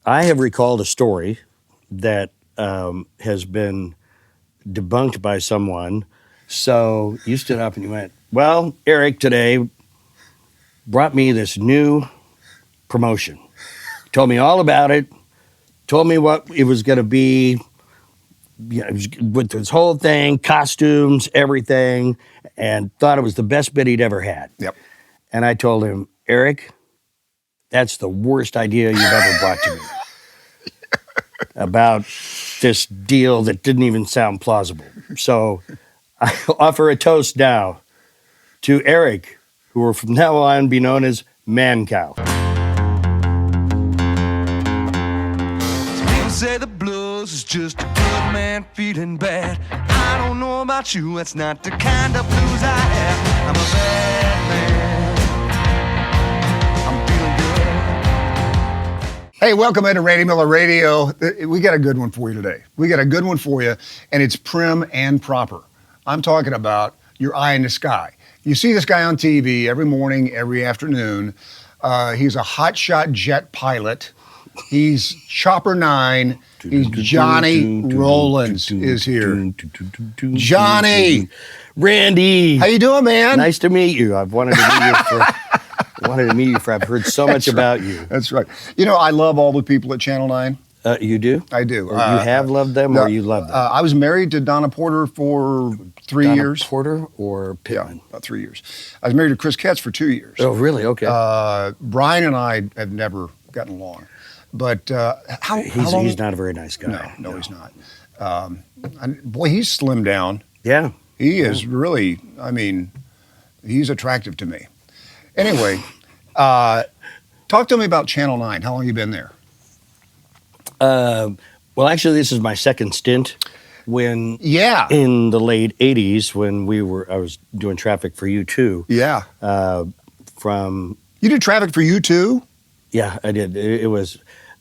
I have recalled a story that has been debunked by someone. So you stood up and you went, well, Eric today brought me this new promotion. Told me all about it. Told me what it was going to be. You know, it was with this whole thing, costumes, everything, and thought it was the best bit he'd ever had. Yep. And I told him, Eric, that's the worst idea you've ever brought to me about this deal that didn't even sound plausible. So I offer a toast now to Eric, who will from now on be known as Man Cow. People say the blues is just a good man feeling bad. I don't know about you, that's not the kind of blues I have. I'm a bad man. I'm feeling good. Hey, welcome into Randy Miller Radio. We got a good one for you today. We got a good one for you, and it's prim and proper. I'm talking about your eye in the sky. You see this guy on TV every morning, every afternoon. He's a hotshot jet pilot. He's Chopper 9. He's Johnny Rowlands is here. Johnny! Randy! How you doing, man? Nice to meet you. I've wanted to meet you for I've heard so much about you. That's right. You know, I love all the people at Channel 9. You do? I do. Or you have loved them, or you love them? I was married to Donna Porter for 3 years. Porter or Pittman? Yeah, about 3 years. I was married to Chris Katz for 2 years. Oh, really? Okay. Brian and I have never gotten along. But how long? He's not a very nice guy. No, he's not. Boy, he's slimmed down. Yeah. He is really, I mean, he's attractive to me. Anyway, talk to me about Channel 9. How long have you been there? Well, actually, this is my second stint. When in the late '80s, when I was doing traffic for U2. Yeah. You did traffic for U2? Yeah, I did.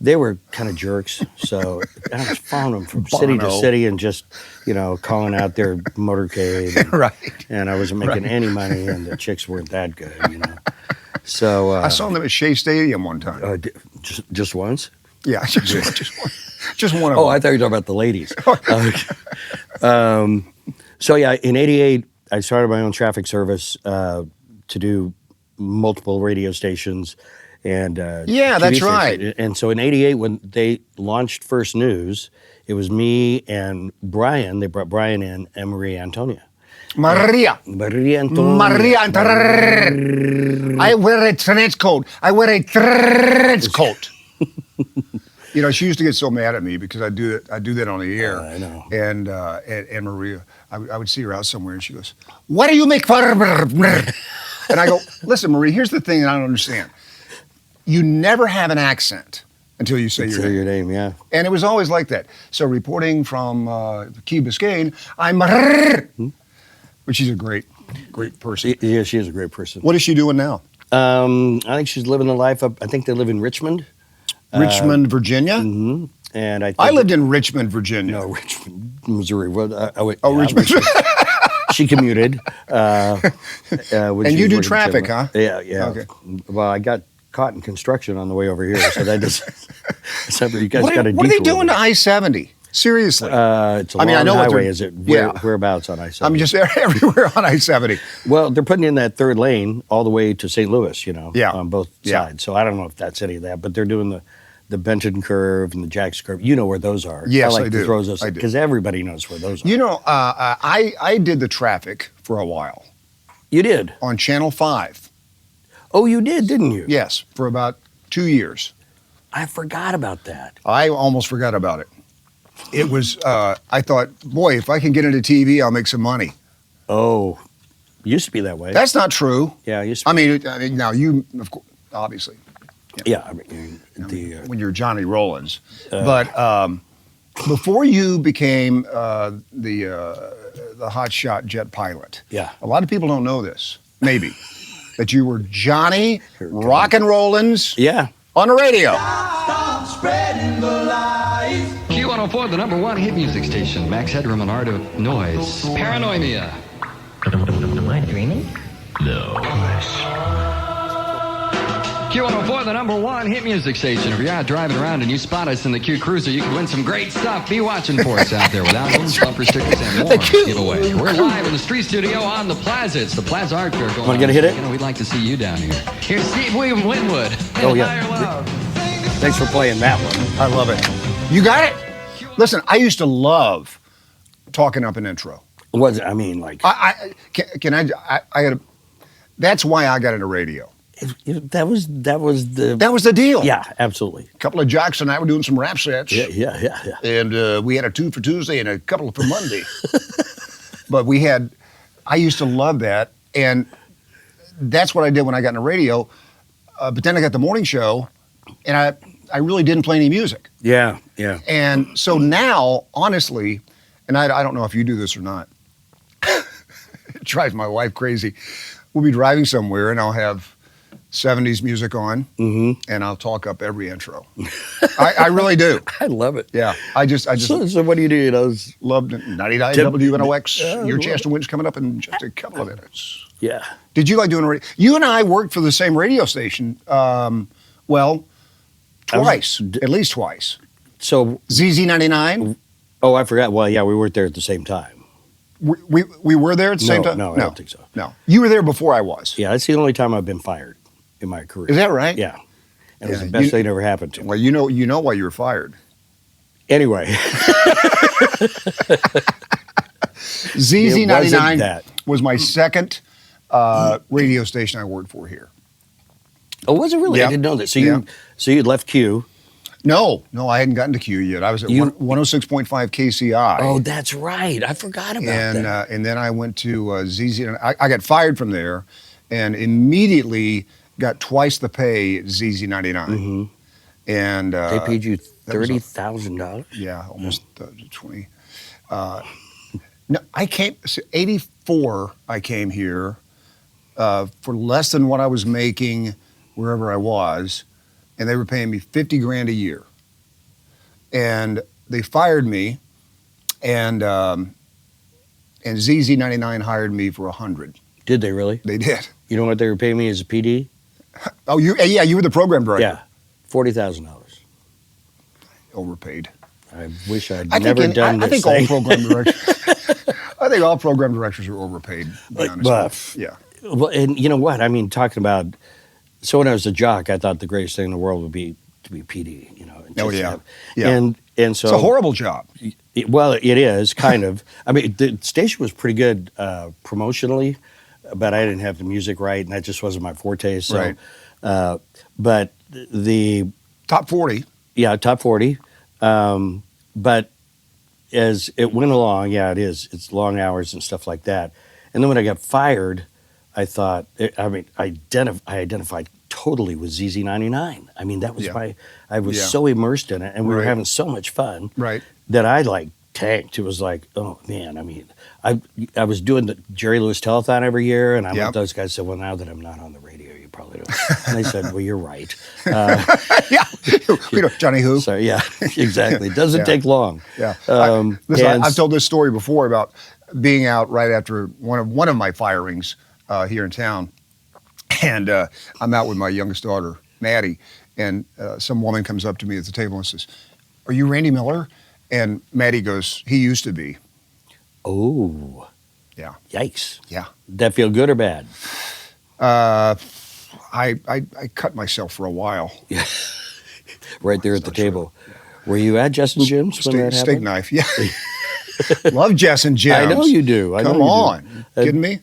They were kind of jerks, so I was following them from city to city and just, calling out their motorcade. And, right. And I wasn't making any money, and the chicks weren't that good, So I saw them at Shea Stadium one time. Just once? Yeah, just one of them. Oh, I thought you were talking about the ladies. So yeah, in '88, I started my own traffic service to do multiple radio stations and yeah, TV that's stations. right. And so in '88, when they launched First News, it was me and Brian. They brought Brian in and Maria Antonia. Maria Antonia. I wear a trench coat. She used to get so mad at me because I do that on the air. I know. And Maria, I would see her out somewhere, and she goes, "What do you make fun of?" And I go, "Listen, Maria, here's the thing that I don't understand. You never have an accent until you say your name. Yeah. And it was always like that. So reporting from Key Biscayne, I'm but she's a great person. Yeah, she is a great person. What is she doing now? I think she's living the life up. I think they live in Richmond. Richmond, Virginia? Mm-hmm. And I lived in Richmond, Virginia. No, Richmond, Missouri. Well, Richmond. She commuted. And you do traffic, huh? Yeah. Okay. Well, I got caught in construction on the way over here, so that just. You guys got a detour. What are they doing to I-70? Seriously. It's a long highway. Is it? Yeah. Whereabouts on I-70? I'm just everywhere on I-70. Well, they're putting in that third lane all the way to St. Louis, on both sides. So I don't know if that's any of that, but they're doing the Benton curve and the Jack's curve. You know where those are. Yes, I do. Throw those because everybody knows where those are. I did the traffic for a while. You did? On Channel 5. Oh, you did, didn't you? Yes, for about 2 years. I forgot about that. I almost forgot about it. It was, I thought, boy, if I can get into TV, I'll make some money. Oh, used to be that way. That's not true. Yeah, it used to be. I mean, now you, of course, obviously. Yeah, I mean, when you're Johnny Rowlands. But before you became the hotshot jet pilot, a lot of people don't know this, maybe, that you were Johnny Rockin Rowlands on the radio. Stop spreading the lies. Q104, the #1 hit music station. Max Headroom and Art of Noise. Paranoia. Am I dreaming? No. Q104, the #1 hit music station. If you're out driving around and you spot us in the Q Cruiser, you can win some great stuff. Be watching for us out there with albums, bumper stickers, and more giveaway. We're live in the street studio on the Plaza. It's the Plaza Art Fair going on. Want to get a hit it? You know, we'd like to see you down here. Here's Steve William Winwood. Oh, yeah. Thanks for playing that one. I love it. You got it? Listen, I used to love talking up an intro. I mean, like, That's why I got into radio. that was the. That was the deal. Yeah, absolutely. A couple of jocks and I were doing some rap sets. Yeah. And we had a 2 for Tuesday and a couple for Monday. But I used to love that. And that's what I did when I got into radio. But then I got the morning show and I really didn't play any music. Yeah. And so now, honestly, and I don't know if you do this or not, it drives my wife crazy. We'll be driving somewhere and I'll have 70s music on and I'll talk up every intro. I really do. I love it. Yeah. I just So what do you do? You know, loved it. 99 WNOX. Your chance to win's coming up in just a couple of minutes. yeah. Did you like doing radio? You and I worked for the same radio station. Twice, at least twice. So, ZZ99. oh, I forgot. Well, yeah, we worked there at the same time. We were there at the same time? No, I don't think so. No. You were there before I was. Yeah, that's the only time I've been fired in my career. Is that right? Yeah. And it was Yeah, the best thing that ever happened to me. Well, you know why you were fired. Anyway. ZZ99 was my second radio station I worked for here. Oh, was it really? Yeah. I didn't know that. So Yeah. you'd left Q. No, I hadn't gotten to Q yet. I was at 106.5 KCI. Oh, that's right. I forgot about that. And then I went to ZZ. I got fired from there and immediately got twice the pay at ZZ99. And They paid you $30,000? yeah, almost 20. No, I came, 84, I came here for less than what I was making wherever I was, and they were paying me $50,000 a year. And they fired me, and ZZ99 hired me for $100. Did they really? They did. You know what they were paying me as a PD? Oh, you were the program director. Yeah, $40,000. Overpaid. I wish I'd never done this. I think all program directors. I think all program directors are overpaid. To be honest. Yeah. Well, and you know what? I mean, talking about. So when I was a jock, I thought the greatest thing in the world would be to be PD. You know. Oh yeah. And so it's a horrible job. Well, it is kind of. I mean, the station was pretty good promotionally, but I didn't have the music right, and that just wasn't my forte. So, Right. But the Top 40. yeah, top 40. But as it went along, yeah, it is. It's long hours and stuff like that. And then when I got fired, I thought, I identified totally with ZZ99. I mean, that was I was so immersed in it, and we were having so much fun that I tanked. It was like, oh man, I mean, I was doing the Jerry Lewis Telethon every year, and I those guys said, well, now that I'm not on the radio, you probably don't. And they said, well, you're right. Johnny Who. So yeah, exactly. It doesn't take long. Yeah. Listen, I've told this story before about being out right after one of my firings here in town, and I'm out with my youngest daughter, Maddie, and some woman comes up to me at the table and says, "Are you Randy Miller?" And Maddie goes, "He used to be." Oh. Yeah. Yikes. Yeah. Did that feel good or bad? I cut myself for a while. Yeah. Right there at the table. Were you at Jess and Jim's when that happened? Steak knife, yeah. Love Jess and Jim's. I know you do. Come on. Kidding me?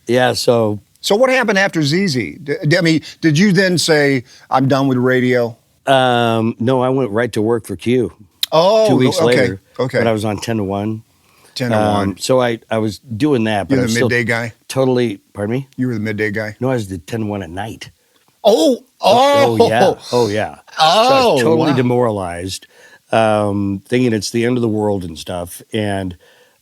Yeah, so what happened after ZZ? Did you then say, I'm done with radio? no, I went right to work for Q. Oh, 2 weeks later. Okay. But I was on 10 to 1. 10 to 1. So I was doing that, but You I were was the still midday guy? totally, pardon me? You were the midday guy? No, I was the 10 to 1 at night. Oh, yeah. Oh, yeah. So I was totally wow. demoralized, thinking it's the end of the world and stuff. And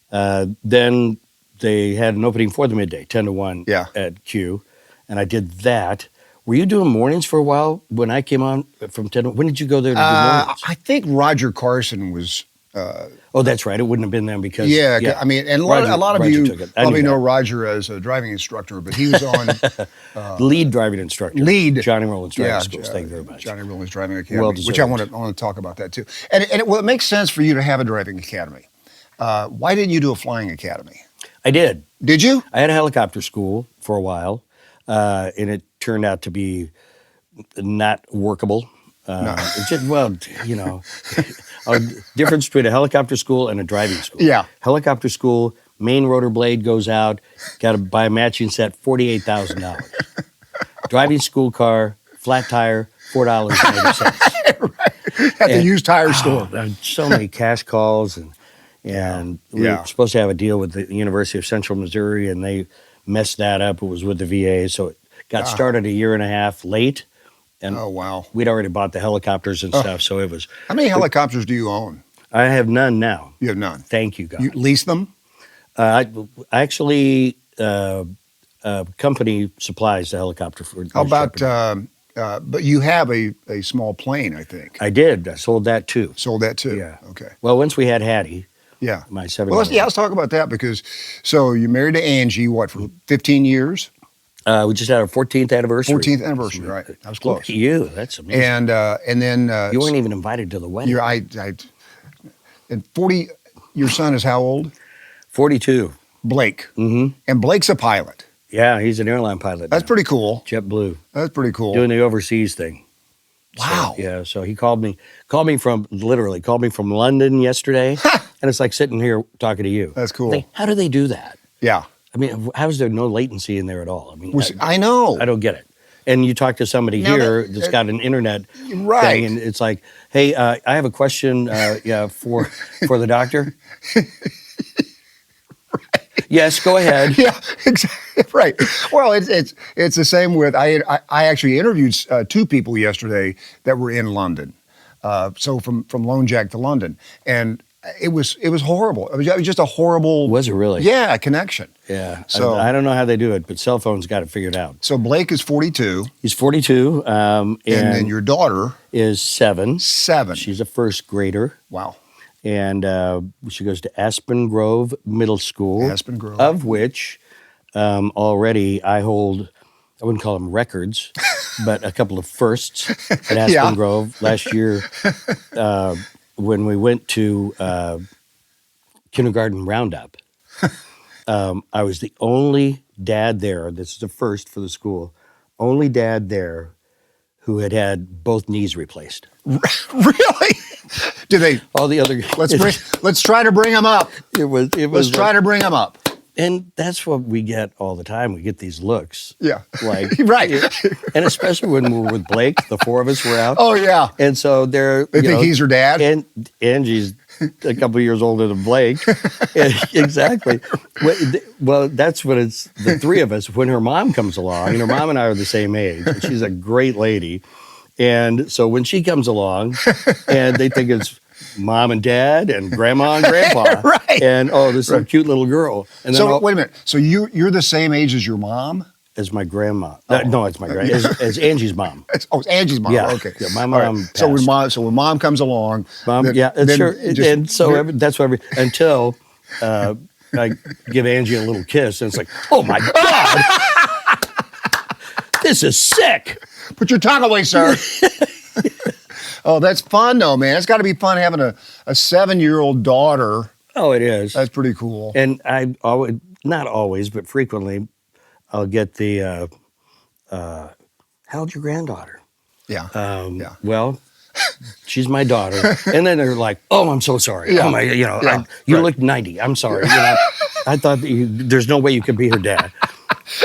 then they had an opening for the midday, 10 to 1 at Q. And I did that. Were you doing mornings for a while when I came on from 10 to 1? When did you go there to do mornings? I think Roger Carson was Oh, that's right. It wouldn't have been them because I mean, and a lot of Roger you took it. I probably knew know that. Roger as a driving instructor, but he was on Lead driving instructor. lead Johnny Rowlands driving schools. Thank you very much. Johnny Rowlands Driving Academy, Well which I deserved. want to talk about that too. And it makes sense for you to have a driving academy. Why didn't you do a flying academy? I did. Did you? I had a helicopter school for a while, and it turned out to be not workable. It just, well, you know, a difference between a helicopter school and a driving school. Yeah. Helicopter school, main rotor blade goes out, got to buy a matching set, $48,000. Driving school car, flat tire, $4.80. At the used tire store. So many cash calls, and we were supposed to have a deal with the University of Central Missouri, and they messed that up. It was with the VA, so it got started a year and a half late. And Oh, wow. we'd already bought the helicopters and stuff, so it was. How many helicopters do you own? I have none now. You have none. Thank you, God. You lease them? I actually, company supplies the helicopter for. How about, but you have a small plane, I think. I did. I sold that too. Sold that too? Yeah. Okay. Well, once we had Hattie, Yeah. my 7 Well, let's talk about that because, so you married to Angie, what, for 15 years? we just had our 14th anniversary. 14th anniversary, right. I was close. Look at you. That's amazing. And then you weren't even invited to the wedding. and 40, your son is how old? 42. Blake. Mm-hmm. And Blake's a pilot. Yeah, he's an airline pilot. That's now. pretty cool. JetBlue. That's pretty cool. Doing the overseas thing. Wow. So, yeah, so he called me from London yesterday, and it's like sitting here talking to you. That's cool. Like, how do they do that? Yeah. I mean, how is there no latency in there at all? I mean, I know. I don't get it. And you talk to somebody Now here that's got an internet Right. thing, and it's like, hey, I have a question for the doctor. Yes, go ahead. Yeah, exactly. Right. Well, it's the same with I actually interviewed 2 people yesterday that were in London. So from Lone Jack to London, and it was horrible. It was just a horrible. Was it really? Yeah, connection. Yeah. So I don't know how they do it, but cell phones got it figured out. So Blake is 42, He's 42, and then your daughter is 7. 7. She's a first grader, Wow. and she goes to Aspen Grove Middle School. Aspen Grove. Of which already I hold, I wouldn't call them records, but a couple of firsts at Aspen Yeah. Grove. Last year, when we went to kindergarten roundup, I was the only dad there. This is the first for the school. Only dad there who had both knees replaced. Really? Do they? All the other Let's try to bring them up. it was Let's try to bring them up. and that's what we get all the time. We get these looks. Yeah. Like Right. And especially when we were with Blake, the 4 of us were out. Oh yeah. And so They think he's her dad. And Angie's a couple of years older than Blake. Exactly. Well, that's when it's the 3 of us. When her mom comes along, and her mom and I are the same age, and she's a great lady. And so when she comes along, and they think it's mom and dad and grandma and grandpa. Right. And, this is a cute little girl. And then So wait a minute. So you're the same age as your mom? as my grandma. No, it's my grandma. As Angie's mom. It's Angie's mom. Yeah. Okay. Yeah, my All right. mom So when passed. mom comes along, Mom, then- yeah, it's then sure. just- And so that's what until I give Angie a little kiss, and it's like, oh my God, this is sick. put your tongue away, sir. Oh, that's fun though, man. It's got to be fun having a 7-year-old daughter. Oh, it is. That's pretty cool. And I always, not always, but frequently, I'll get the, how old's your granddaughter? Yeah. Yeah. Well, she's my daughter. And then they're like, oh, I'm so sorry. Yeah. Oh my, Yeah. you Right. look 90. I'm sorry. I thought that there's no way you could be her dad.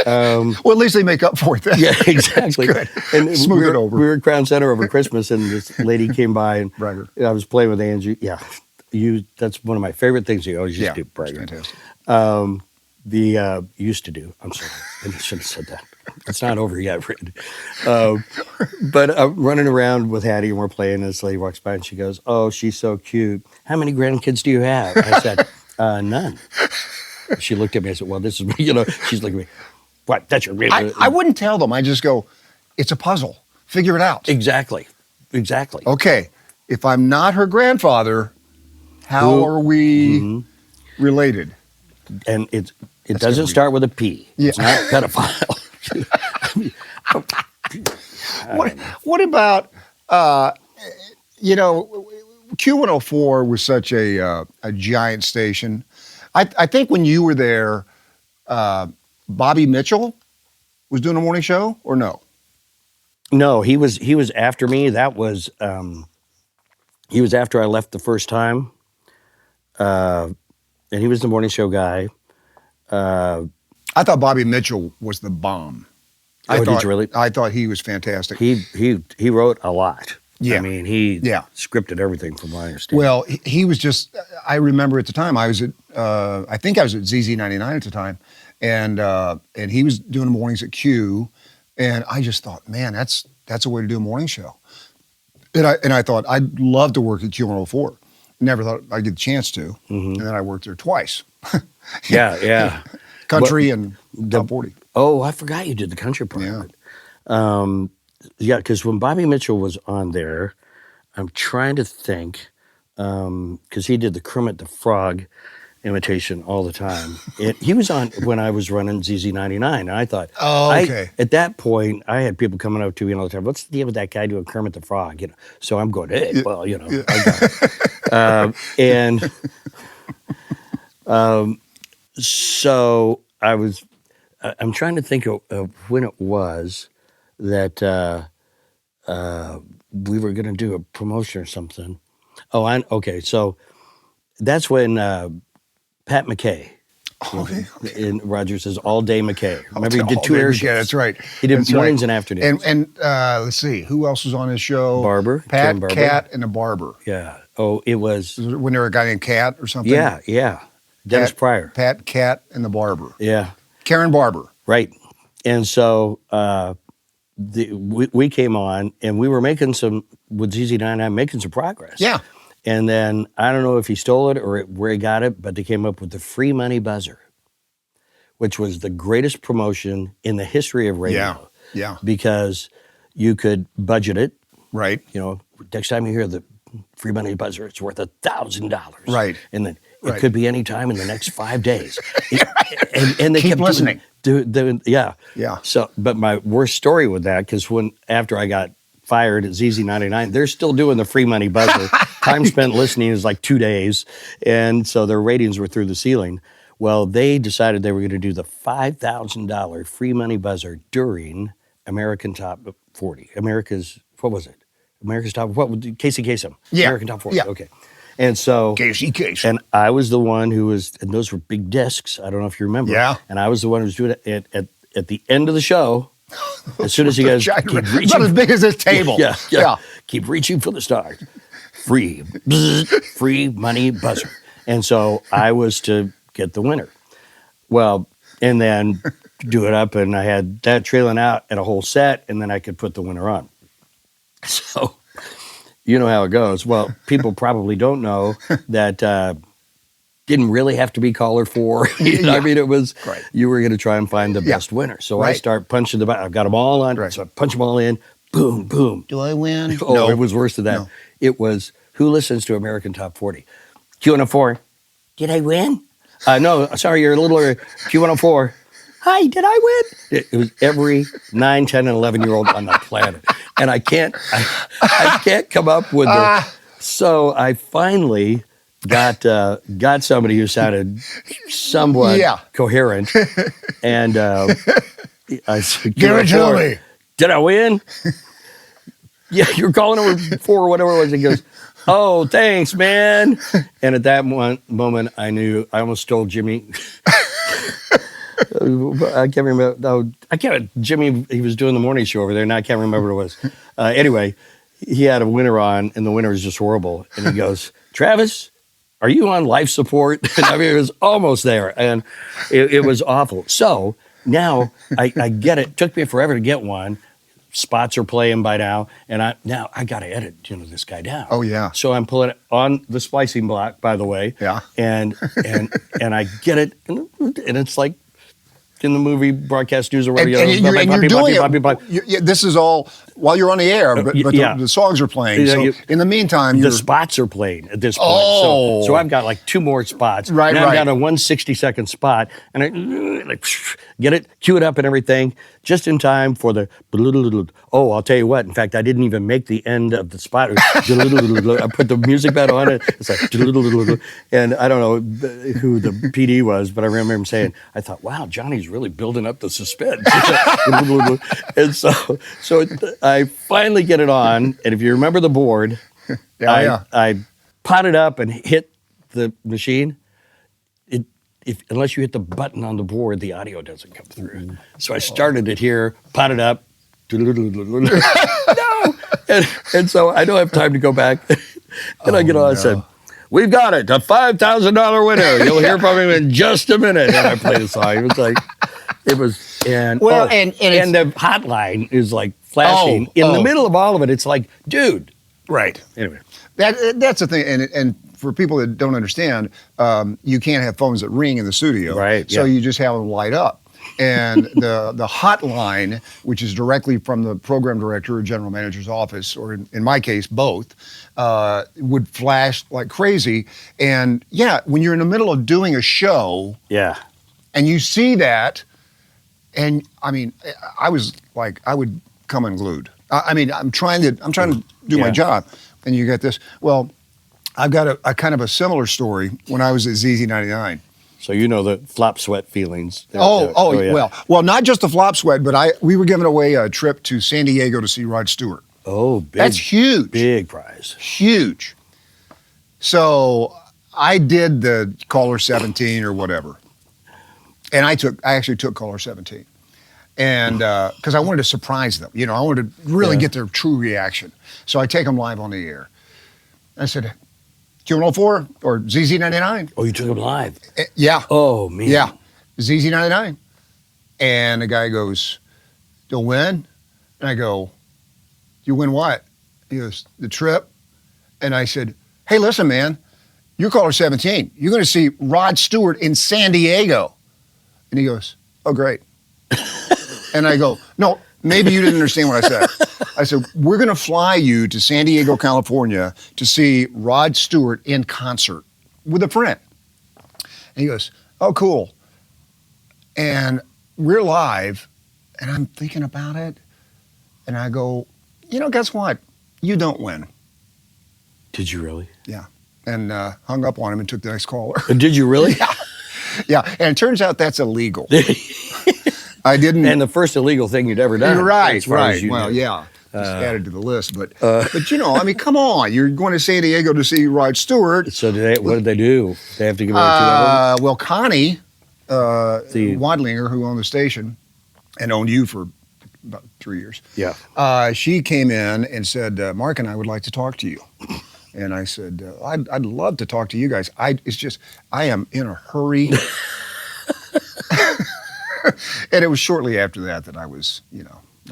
Well, at least they make up for it then. Yeah, exactly. Good. And Smooth we were, it over. We were at Crown Center over Christmas, and this lady came by, and Bragger. I was playing with Angie. Yeah, that's one of my favorite things you always used Yeah. to do, It's Bragger. fantastic. Used to do. I'm sorry. I should have said that. It's not over yet, Randy. But I'm running around with Hattie, and we're playing, and this lady walks by, and she goes, oh, she's so cute. How many grandkids do you have? I said, none. She looked at me. I said, well, this is, she's looking at me. What? That's your I wouldn't tell them. I just go, it's a puzzle. Figure it out. Exactly. Okay. If I'm not her grandfather, How are we Mm-hmm. related? And it That's doesn't gonna be- start with a P. Yeah. It's not pedophile. What about, Q104 was such a giant station. I think when you were there, Bobby Mitchell was doing a morning show, or no? No, he was after me. That was he was after I left the first time, and he was the morning show guy. I thought Bobby Mitchell was the bomb. Oh, did you really? I thought he was fantastic. He wrote a lot. Yeah. I mean, he Yeah. scripted everything from what I understand. Well, he was just, I remember at the time, I was at, I think I was at ZZ99 at the time, and he was doing the mornings at Q, and I just thought, man, that's a way to do a morning show. And I thought, I'd love to work at Q104. Never thought I'd get the chance to. And then I worked there twice. yeah. Country and Top 40. Oh, I forgot you did the country part. Yeah. Yeah, because when Bobby Mitchell was on there, I'm trying to think, because he did the Kermit the Frog imitation all the time. He was on when I was running ZZ99, and I thought, okay. At that point, I had people coming up to me all the time. What's the deal with that guy doing Kermit the Frog? So I'm going, hey, well, and so I'm trying to think of when it was that we were going to do a promotion or something. Oh, okay. So that's when Pat McKay in Rogers says All Day McKay. Remember he did 2 air shows. Yeah, that's right. He did That's mornings right. and afternoons. And let's see, who else was on his show? Barber, Pat, Karen Barber. Cat, and the Barber. Yeah. Oh, it was. When there was a guy named Cat or something? Yeah. Dennis Pryor. Pat, Cat, and the Barber. Yeah. Karen Barber. Right. And so we came on, and we were making with ZZ99, making some progress. Yeah. And then I don't know if he stole it or where he got it, but they came up with the free money buzzer, which was the greatest promotion in the history of radio. Yeah. Because you could budget it. Right. Next time you hear the free money buzzer, it's worth $1,000. Right. And then it Right. could be any time in the next 5 days. and they Keep kept listening. Yeah. Yeah. So, but my worst story with that, because after I got fired at ZZ99, they're still doing the free money buzzer. Time spent listening is like 2 days. And so their ratings were through the ceiling. Well, they decided they were going to do the $5,000 free money buzzer during American Top 40. What was it? America's Top, Casey Kasem. Yeah. American Top 40. Yeah. Okay. And so, Casey Case. and I was the one who was, and those were big discs. I don't know if you remember. Yeah. And I was the one who was doing it at the end of the show. As soon as you guys keep About reaching, as big as this table. yeah. Keep reaching for the stars. Free money buzzer. And so I was to get the winner. Well, and then do it up, and I had that trailing out at a whole set, and then I could put the winner on. So, you know how it goes. Well, people probably don't know that didn't really have to be caller 4. I mean, it was, Right. you were going to try and find the best winner. So I Right. start punching I've got them all on, Right. so I punch them all in, boom, boom. Do I win? Oh, No. it was worse than that. No. It was, who listens to American Top 40? Q104. Did I win? No, sorry, you're a little early. Q104. Hi, did I win? It was every 9, 10, and 11-year-old on the planet. And I can't come up with So I finally got somebody who sounded somewhat coherent. And I said, Give it to me. Did I win? Yeah, you're calling over 4 whatever it was. He goes, oh, thanks, man. And at that moment, I knew I almost stole Jimmy. I can't remember. No, Jimmy, he was doing the morning show over there, and I can't remember what it was. Anyway, he had a winner on, and the winner was just horrible. And he goes, Travis, are you on life support? And I mean, it was almost there, and it was awful. So now I get it. It took me forever to get one. Spots are playing by now, and I got to edit, this guy down. Oh, yeah. So I'm pulling it on the splicing block, by the way. Yeah. And I get it, and it's like in the movie broadcast news or whatever. And you're doing it. This is all while you're on the air, but Yeah. the songs are playing. Yeah, So in the meantime, the spots are playing at this point. Oh. So I've got like 2 more spots. Right, now I'm right. down to 1 60-second spot, and I like get it, cue it up and everything, just in time for the. Oh, I'll tell you what. In fact, I didn't even make the end of the spot. I put the music bed on it. It's like, and I don't know who the PD was, but I remember him saying, I thought, wow, Johnny's really building up the suspense. And so I finally get it on, and if you remember the board, I pot it up and hit the machine. Unless you hit the button on the board, the audio doesn't come through. So I started it here, pot it up. No! And so I don't have time to go back. And I get on and said, we've got it, a $5,000 winner. You'll hear from him in just a minute. And I played the song. And the hotline is like flashing in the middle of all of it. It's like, dude. Right. Anyway. That's the thing. And for people that don't understand, you can't have phones that ring in the studio. Right. So you just have them light up. And the hotline, which is directly from the program director or general manager's office, or in my case, both, would flash like crazy. And yeah, when you're in the middle of doing a show, and you see that, and I mean, I was like, I would come unglued. I'm trying to do my job, and you get this. Well, I've got a kind of a similar story when I was at ZZ99. So you know the flop sweat feelings. Yeah. Well, not just the flop sweat, but we were giving away a trip to San Diego to see Rod Stewart. Oh, big. That's huge. Big prize. Huge. So I did the caller 17 or whatever. And I actually took caller 17. And because I wanted to surprise them. I wanted to really get their true reaction. So I take them live on the air. I said, Q104 or ZZ99. Oh, you took them live? Yeah. Oh, man. Yeah. ZZ99. And the guy goes, you'll win? And I go, you win what? He goes, the trip. And I said, hey, listen, man, you're caller 17. You're going to see Rod Stewart in San Diego. And he goes, oh, great. And I go, no, maybe you didn't understand what I said. I said, we're going to fly you to San Diego, California to see Rod Stewart in concert with a friend. And he goes, oh, cool. And we're live, and I'm thinking about it, and I go, guess what? You don't win. Did you really? Yeah. And hung up on him and took the next caller. Did you really? Yeah. And it turns out that's illegal. I didn't. And the first illegal thing you'd ever done. You're right. As far as you Well, knew. yeah. Just added to the list, but come on, you're going to San Diego to see Rod Stewart. So what did they do? They have to give away 2 of them? Well, Connie Wadlinger, who owned the station and owned you for about 3 years. Yeah. She came in and said, Mark and I would like to talk to you. And I said, I'd love to talk to you guys. I am in a hurry. And it was shortly after that I was,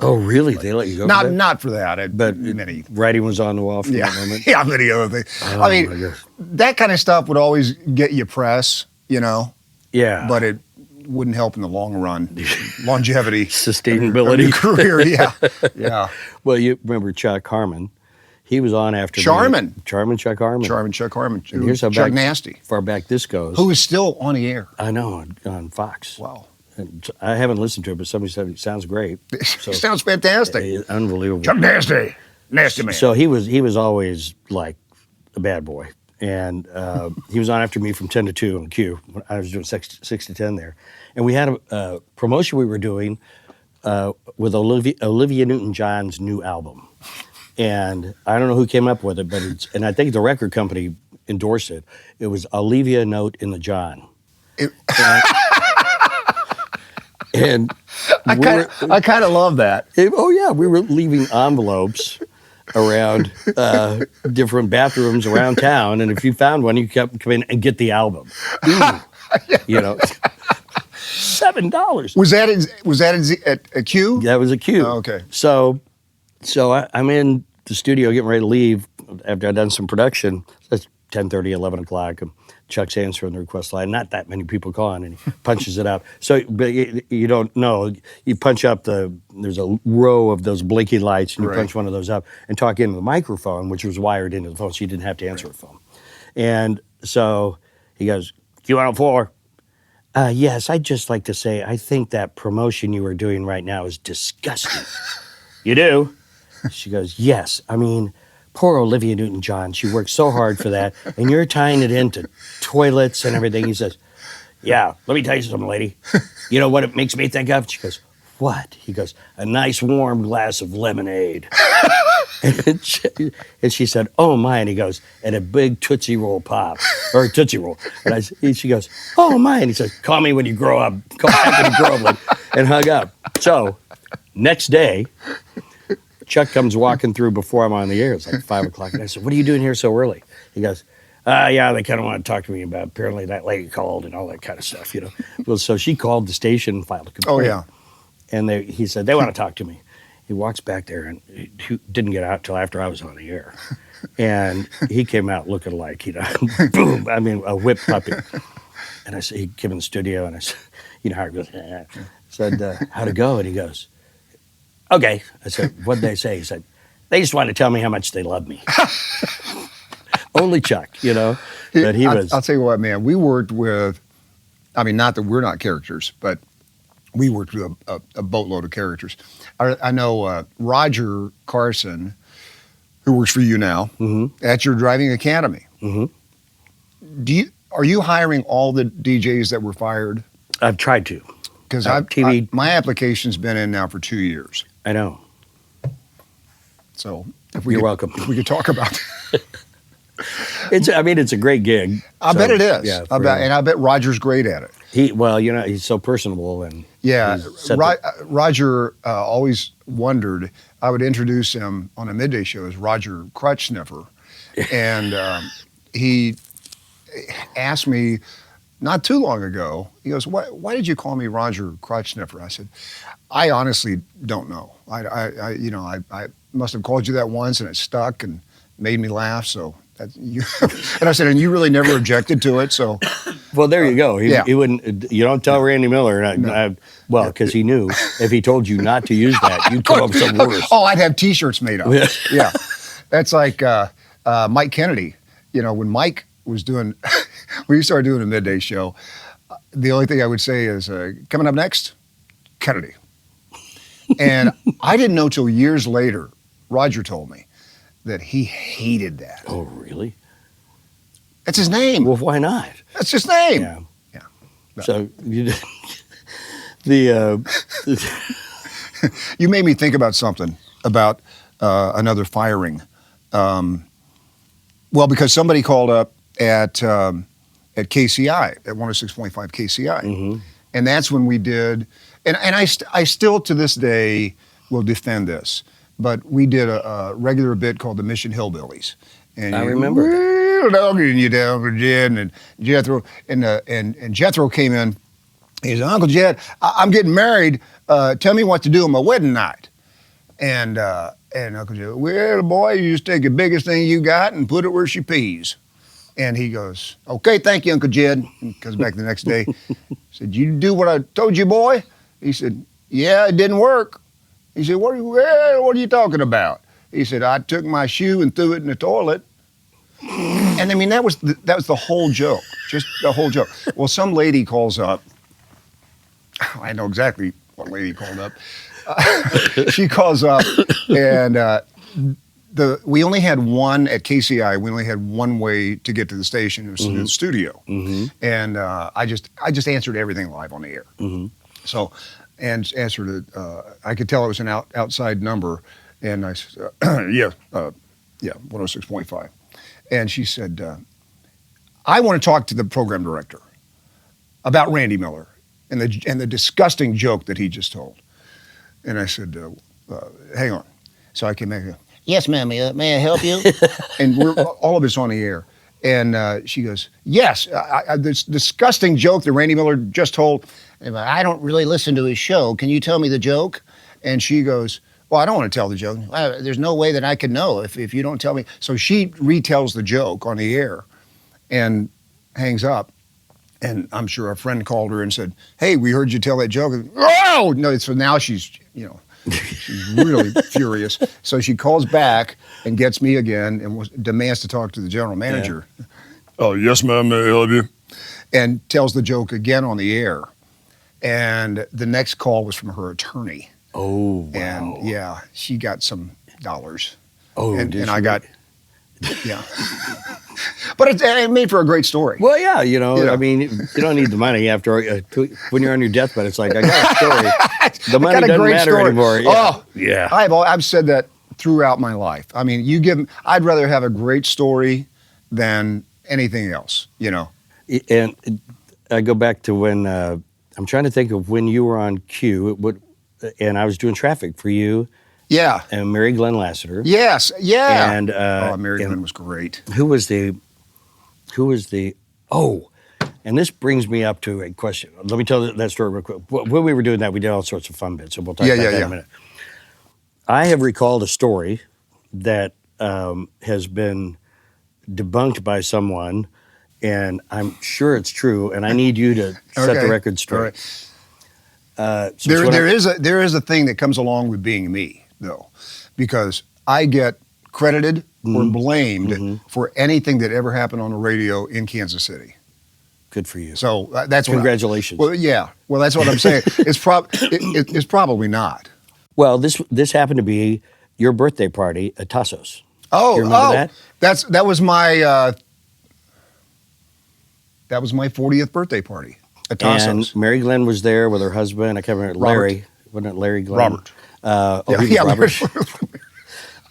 Oh, really? They let you go? Not for that, but many. Writing was on the wall for that moment. Yeah, many other things. Oh, that kind of stuff would always get you press, Yeah. but it wouldn't help in the long run. Longevity. Sustainability. Of your career, yeah. Yeah. Well, you remember Chuck Harmon. He was on after Charmin. Chuck Harmon. Chuck Harmon. And here's how Chuck Nasty. far back this goes. Who is still on the air. I know, on Fox. Wow. And I haven't listened to it, but somebody said it sounds great. So, sounds fantastic. Unbelievable. Chuck Nasty. Nasty man. So he was always like a bad boy. And he was on after me from 10 to 2 on Q. I was doing 6 to 10 there. And we had a promotion we were doing with Olivia Newton-John's new album. And I don't know who came up with it, and I think the record company endorsed it. It was Olivia Note in the John. And I kind of love that. We were leaving envelopes around different bathrooms around town, and if you found one, you kept come in and get the album. $7. Was that at Q? That was a Q. Oh, okay. So I'm in the studio getting ready to leave after I'd done some production. 10:30, 11 o'clock. And Chuck's answering the request line. Not that many people calling, and he punches it up. So, but you don't know. You punch up there's a row of those blinking lights, and you punch one of those up and talk into the microphone, which was wired into the phone, so you didn't have to answer a phone. And so he goes, Q104. Yes, I'd just like to say, I think that promotion you are doing right now is disgusting. You do? She goes, yes. I mean, poor Olivia Newton-John. She worked so hard for that, and you're tying it into toilets and everything. He says, yeah, let me tell you something, lady. You know what it makes me think of? She goes, what? He goes, a nice warm glass of lemonade. and she said, oh, my. And he goes, and a big Tootsie Roll pop, or Tootsie Roll. And she goes, oh, my. And he says, call me when you grow up. Call back when you grow up. And hung up. So, next day, Chuck comes walking through before I'm on the air. It's like 5 o'clock. And I said, what are you doing here so early? He goes, yeah, they kind of want to talk to me about apparently that lady called and all that kind of stuff, you know. Well, so she called the station and filed a complaint. Oh, yeah. And he said, they want to talk to me. He walks back there and he didn't get out till after I was on the air. And he came out looking like, you know, boom, I mean, a whipped puppy. And I said, he came in the studio and I said, you know how it goes. I said, how'd it go? And he goes, okay. I said, what'd they say? He said, they just wanted to tell me how much they love me. Only Chuck, you know. But he was. I'll tell you what, man. We worked with, I mean, not that we're not characters, but we worked with a boatload of characters. I know Roger Carson, who works for you now, at your driving academy. Mm-hmm. Are you hiring all the DJs that were fired? I've tried to. Because my application's been in now for 2 years. I know. So you're welcome. If we could talk about that. It's a great gig. I bet it is. Yeah, and I bet Roger's great at it. He's so personable and Roger always wondered. I would introduce him on a midday show as Roger Crutch Sniffer, and he asked me not too long ago. He goes, "Why did you call me Roger Crutch Sniffer?" I said, "I honestly don't know. I must have called you that once, and it stuck and made me laugh. So." And I said, and you really never objected to it, so. Well, there you go. He wouldn't. You don't tell Randy Miller. Because he knew if he told you not to use that, you'd come up with something worse. Oh, I'd have T-shirts made up. Yeah, that's like Mike Kennedy. You know, when Mike was doing, when he started doing a midday show, the only thing I would say is, coming up next, Kennedy. And I didn't know till years later. Roger told me that he hated that. Oh, really? That's his name. Well, why not? That's his name. Yeah. So you you made me think about something about another firing. Because somebody called up at KCI at 106.5 KCI, and that's when we did. And I still to this day will defend this. But we did a regular bit called the Mission Hillbillies. And I remember. And you down for Jed and Jethro. And Jethro came in. He said, Uncle Jed, I'm getting married. Tell me what to do on my wedding night. And Uncle Jed, well, boy, you just take the biggest thing you got and put it where she pees. And he goes, okay, thank you, Uncle Jed. And comes back the next day. Said, you do what I told you, boy? He said, yeah, it didn't work. He said, what are you talking about? He said, I took my shoe and threw it in the toilet. And I mean, that was the whole joke, just the whole joke. Well, some lady calls up. I know exactly what lady called up. She calls up, and we only had one at KCI. We only had one way to get to the station. It was the studio, and I just answered everything live on the air. So. And answered it. I could tell it was an outside number, and I said, "Yeah, 106.5." And she said, "I want to talk to the program director about Randy Miller and the disgusting joke that he just told." And I said, "Hang on." So I came back. Yes, ma'am. May I help you? And we're all of us on the air. And she goes, yes, this disgusting joke that Randy Miller just told. I don't really listen to his show. Can you tell me the joke? And she goes, well, I don't want to tell the joke. There's no way that I could know if you don't tell me. So she retells the joke on the air. and hangs up. And I'm sure a friend called her and said, "Hey, we heard you tell that joke." And, oh no! So now she's she's really furious. So she calls back and gets me again and demands to talk to the general manager. Yeah. "Oh yes, ma'am, may I help you?" And tells the joke again on the air. And the next call was from her attorney. Oh, wow. And yeah, she got some dollars. Oh, and I got, yeah. But it made for a great story. Well, yeah, I mean, you don't need the money after when you're on your deathbed. It's like, I got a story. The money doesn't matter anymore. Yeah. Oh, yeah. I've said that throughout my life. I mean, I'd rather have a great story than anything else, And I go back to when, I'm trying to think of when you were on Q, and I was doing traffic for you. Yeah. And Mary Glenn Lassiter. Yes, yeah. And Mary Glenn was great. Who was the and this brings me up to a question. Let me tell that story real quick. When we were doing that, we did all sorts of fun bits, so we'll talk about that in a minute. I have recalled a story that has been debunked by someone, and I'm sure it's true, and I need you to set the record straight. Right. There is a thing that comes along with being me, though, because I get credited or blamed for anything that ever happened on the radio in Kansas City. Good for you. So that's congratulations. Well, that's what I'm saying. It's probably not. Well, this happened to be your birthday party at Tassos. Oh, you remember that? That was my 40th birthday party at Tassos. And Mary Glenn was there with her husband. I can't remember. Robert. Larry. Wasn't it Larry Glenn? Robert. He was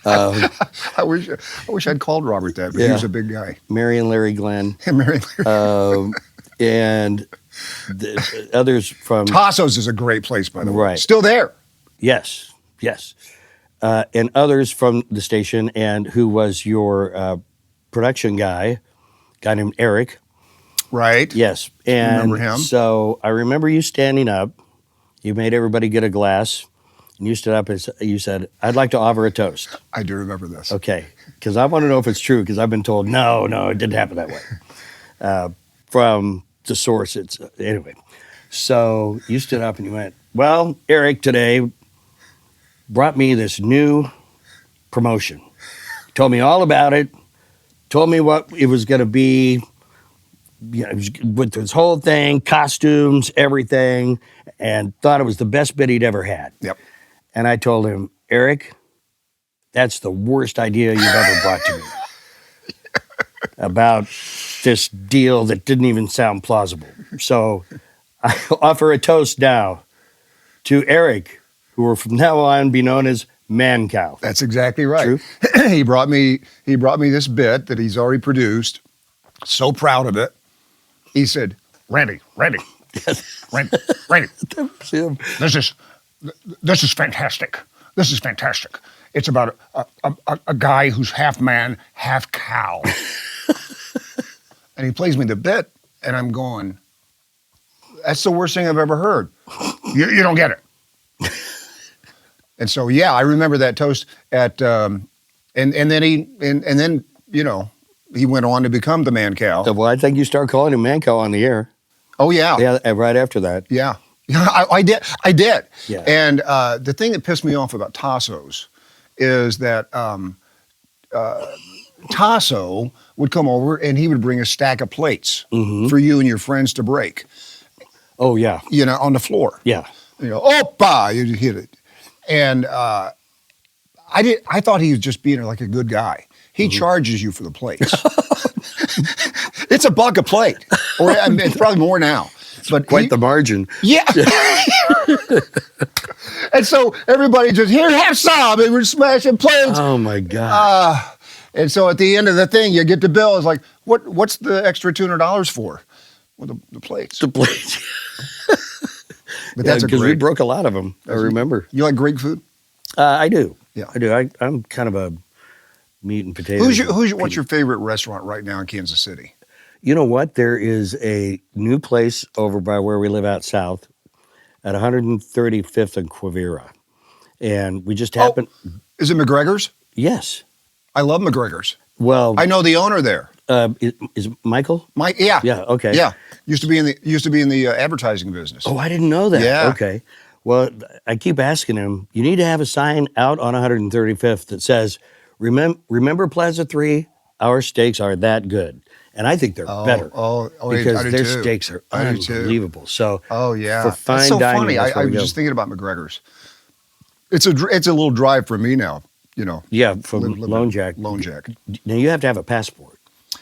Robert. I wish I'd called Robert that, but he was a big guy. Mary and Larry Glenn. Mary and Larry. And the others from... Tassos is a great place, by the way. Right. Still there. Yes. And others from the station, and who was your production guy named Eric. Right. Yes. And remember him. So I remember you standing up. You made everybody get a glass. And you stood up and you said, "I'd like to offer a toast." I do remember this. Okay. Because I want to know if it's true, because I've been told, no, it didn't happen that way. From the source, anyway. So you stood up and you went, "Well, Eric today brought me this new promotion. Told me all about it. Told me what it was going to be. With this whole thing, costumes, everything, and thought it was the best bit he'd ever had." Yep. And I told him, "Eric, that's the worst idea you've ever brought to me about this deal that didn't even sound plausible. So I offer a toast now to Eric, who will from now on be known as Man Cow." That's exactly right. True. He brought me this bit that he's already produced. So proud of it. He said, Randy, this is fantastic. This is fantastic. It's about a guy who's half man, half cow. And he plays me the bit, and I'm going, that's the worst thing I've ever heard. You don't get it. And so, yeah, I remember that toast at, and then he went on to become the Man Cow. Well, I think you start calling him Man Cow on the air. Oh, yeah. Yeah, right after that. Yeah. I did. Yeah. And the thing that pissed me off about Tassos is that Tasso would come over and he would bring a stack of plates for you and your friends to break. Oh, yeah. On the floor. Yeah. Opa! You hit it. And I thought he was just being like a good guy. He charges you for the plates. It's $1 a plate. Or it's probably more now. But quite the margin. Yeah. And so everybody just, here, have some. And we're smashing plates. Oh, my God. And so at the end of the thing, you get the bill. It's like, what's the extra $200 for? Well, the plates. The plates. But that's because we broke a lot of them. I remember. You like Greek food? I do. Yeah, I do. I'm kind of a meat and potatoes. What's your favorite restaurant right now in Kansas City? You know what? There is a new place over by where we live out south at 135th and Quivira. And we just happened. Is it McGregor's? Yes. I love McGregor's. Well, I know the owner there. Is it Michael? Mike, yeah. Yeah, okay. Yeah. Used to be in the advertising business. Oh, I didn't know that. Yeah. Okay. Well, I keep asking him, you need to have a sign out on 135th that says, remember Plaza 3? Our steaks are that good. And I think they're better because I do their too. steaks are I do too. unbelievable. So, Oh yeah, for fine that's so dining, funny. that's I where we was go. just thinking about McGregor's. It's a little drive for me now. You know. Yeah, from Live Lone Jack. Lone Jack. Now, you have to have a passport,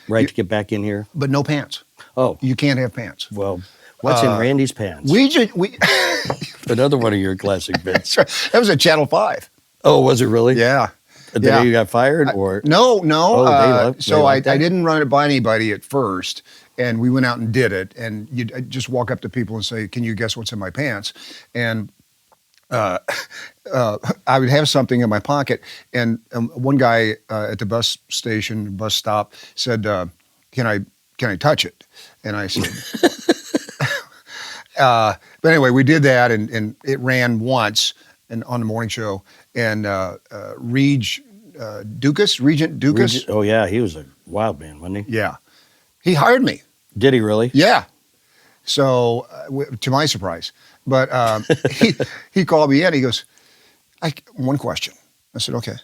right, to get back in here? But no pants. Oh, You can't have pants. well, what's in Randy's pants? We Another one of your classic bits. that was at Channel 5. Oh, was it really? Yeah. The day you got fired, or No. Oh, so they I like that? didn't run it by anybody at first, and we went out and did it. And you just walk up to people and say, "Can you guess what's in my pants?" And I would have something in my pocket, and one guy at the bus stop said, "Can I touch it?" And I said, but anyway, we did that, and it ran once and on the morning show, and Regent Dukas. Oh yeah, he was a wild man, wasn't he? Yeah, he hired me. Did he really? Yeah. So, to my surprise, but he called me in. He goes, one question. I said, okay.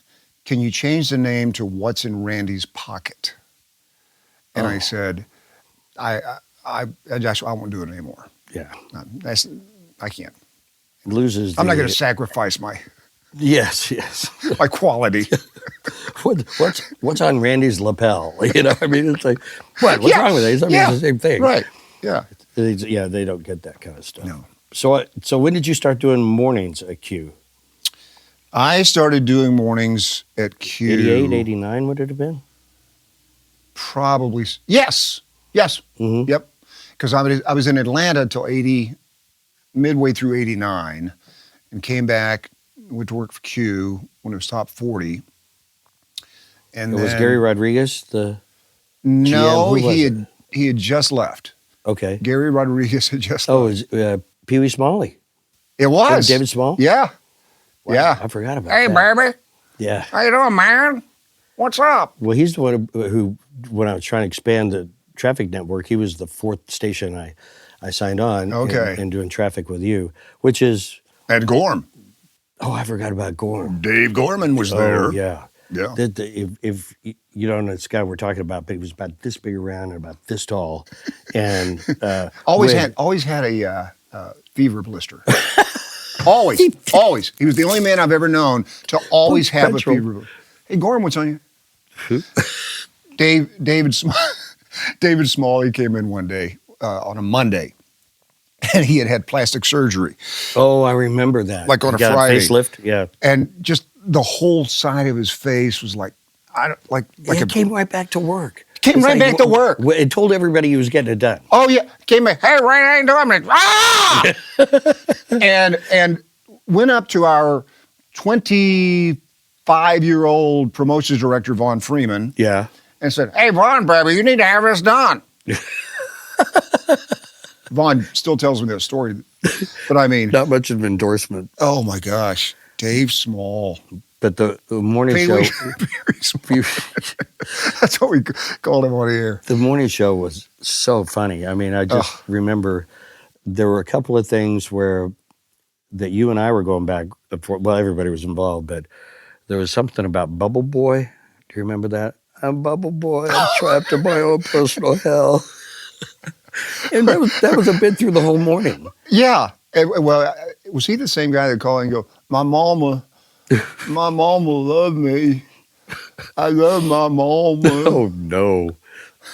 Can you change the name to What's in Randy's Pocket? And I said, I won't do it anymore. Yeah. I can't. Loses. I'm not going to sacrifice my Yes. my quality. What's on Randy's lapel? You know, I mean, it's like, what's wrong with it? I mean, it's the same thing. Right. Yeah. Yeah, they don't get that kind of stuff. No. So when did you start doing mornings at Q? I started doing mornings at Q. 88, 89 would it have been? Probably. Yes. Mm-hmm. Yep. Because I was in Atlanta till midway through 89, and came back, went to work for Q when it was top 40. And Was then, Gary Rodriguez the No, GM? Who was he had just left. Okay. Gary Rodriguez had just Oh, left. it was Pee Wee Smalley. It was. David Small? Yeah. Wow, Yeah. I forgot about Hey, that. baby. Yeah. How you doing, man? What's up? Well, he's the one who, when I was trying to expand the traffic network, he was the fourth station I signed on. Okay. And doing traffic with you, which is, And Gorm. oh, I forgot about Gorm. Dave Gorman was there. Oh, yeah. Yeah. If you don't know this guy we're talking about, but he was about this big around and about this tall, and Always had a fever blister. always. He was the only man I've ever known to always have a fever blister. Hey, Gorm, what's on you? David Smalley came in one day on a Monday, and he had plastic surgery. Oh, I remember that. Like on He a got Friday. facelift, yeah. And just the whole side of his face was like He came right back to work. Came right back to work. It told everybody he was getting it done. Oh yeah, came in. Hey, Ray, I ain't doing it. Ah! and went up to our 25-year-old promotions director Vaughn Freeman Yeah. and said, "Hey, Vaughn, baby, you need to have this done." Vaughn still tells me that story, but I mean, Not much of an endorsement, oh my gosh, Dave Small. but the morning Very show. small. That's what we called him on the air. The morning show was so funny. I mean, I just remember there were a couple of things that you and I were going back for. Well, everybody was involved, but there was something about Bubble Boy. Do you remember that? I'm Bubble Boy. I'm trapped in my own personal hell. And that was a bit through the whole morning. Yeah. Well, was he the same guy that called and go, my mama loved me. I love my mama.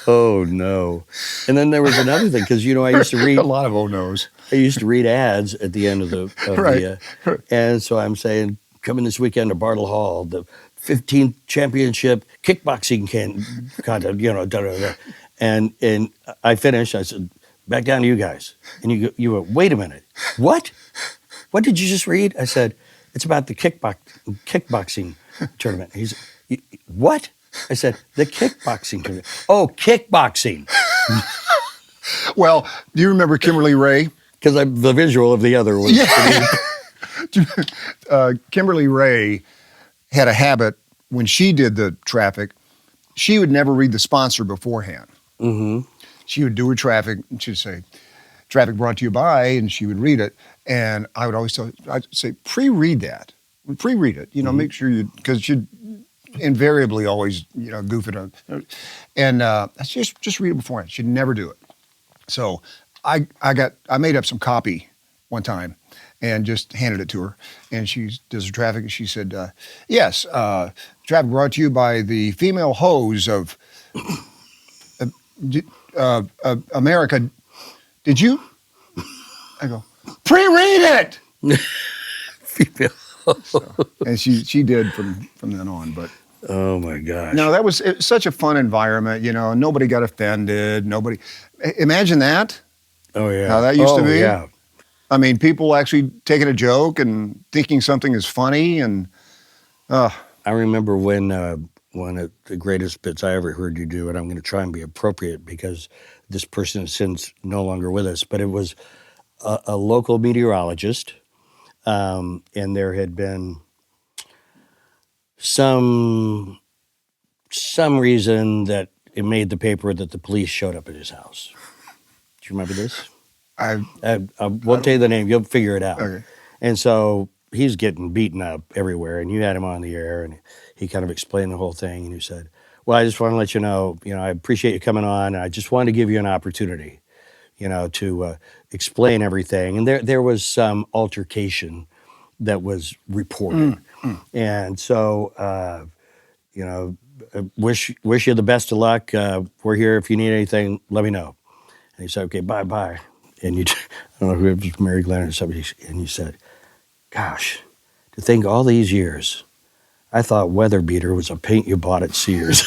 Oh no. And then there was another thing, because I used to read a lot of oh-nos. I used to read ads at the end of the Right. And so I'm saying, coming this weekend to Bartle Hall, the 15th championship kickboxing contest, da-da-da. And I finished. I said, back down to you guys. And you went, wait a minute. What? What did you just read? I said, it's about the kickboxing tournament. He's, what? I said, the kickboxing tournament. Oh, kickboxing. Well, do you remember Kimberly Ray? Because the visual of the other was. Yeah. Kimberly Ray had a habit when she did the traffic. she would never read the sponsor beforehand. Mm-hmm. She would do her traffic, and she'd say, "Traffic brought to you by," and she would read it. And I would always I'd say, pre-read that. Pre-read it. Make sure you, because she'd invariably always, goof it up. And just read it beforehand. She'd never do it. So I made up some copy one time and just handed it to her. And she does her traffic, and she said, "Yes, traffic brought to you by the female hose of America. Did you?" I go, "Pre-read it." Female. And she did from then on. But Oh my gosh. no, it was such a fun environment. Nobody got offended. Nobody. Imagine that. Oh yeah. How that used to be. Yeah. I mean, people actually taking a joke and thinking something is funny, and I remember when one of the greatest bits I ever heard you do, and I'm going to try and be appropriate because this person is since no longer with us, but it was a local meteorologist, and there had been some reason that it made the paper that the police showed up at his house. Do you remember this? I won't tell you the name. You'll figure it out. Okay. And so he's getting beaten up everywhere, and you had him on the air, and he kind of explained the whole thing, and you said, "Well, I just want to let you know, I appreciate you coming on, and I just wanted to give you an opportunity, to explain everything." And there was some altercation that was reported. And so, wish you the best of luck. We're here if you need anything, let me know. And he said, "Okay, bye." And I don't know who it was, Mary Glenn or somebody, and you said, "Gosh, to think all these years, I thought weather beater was a paint you bought at Sears."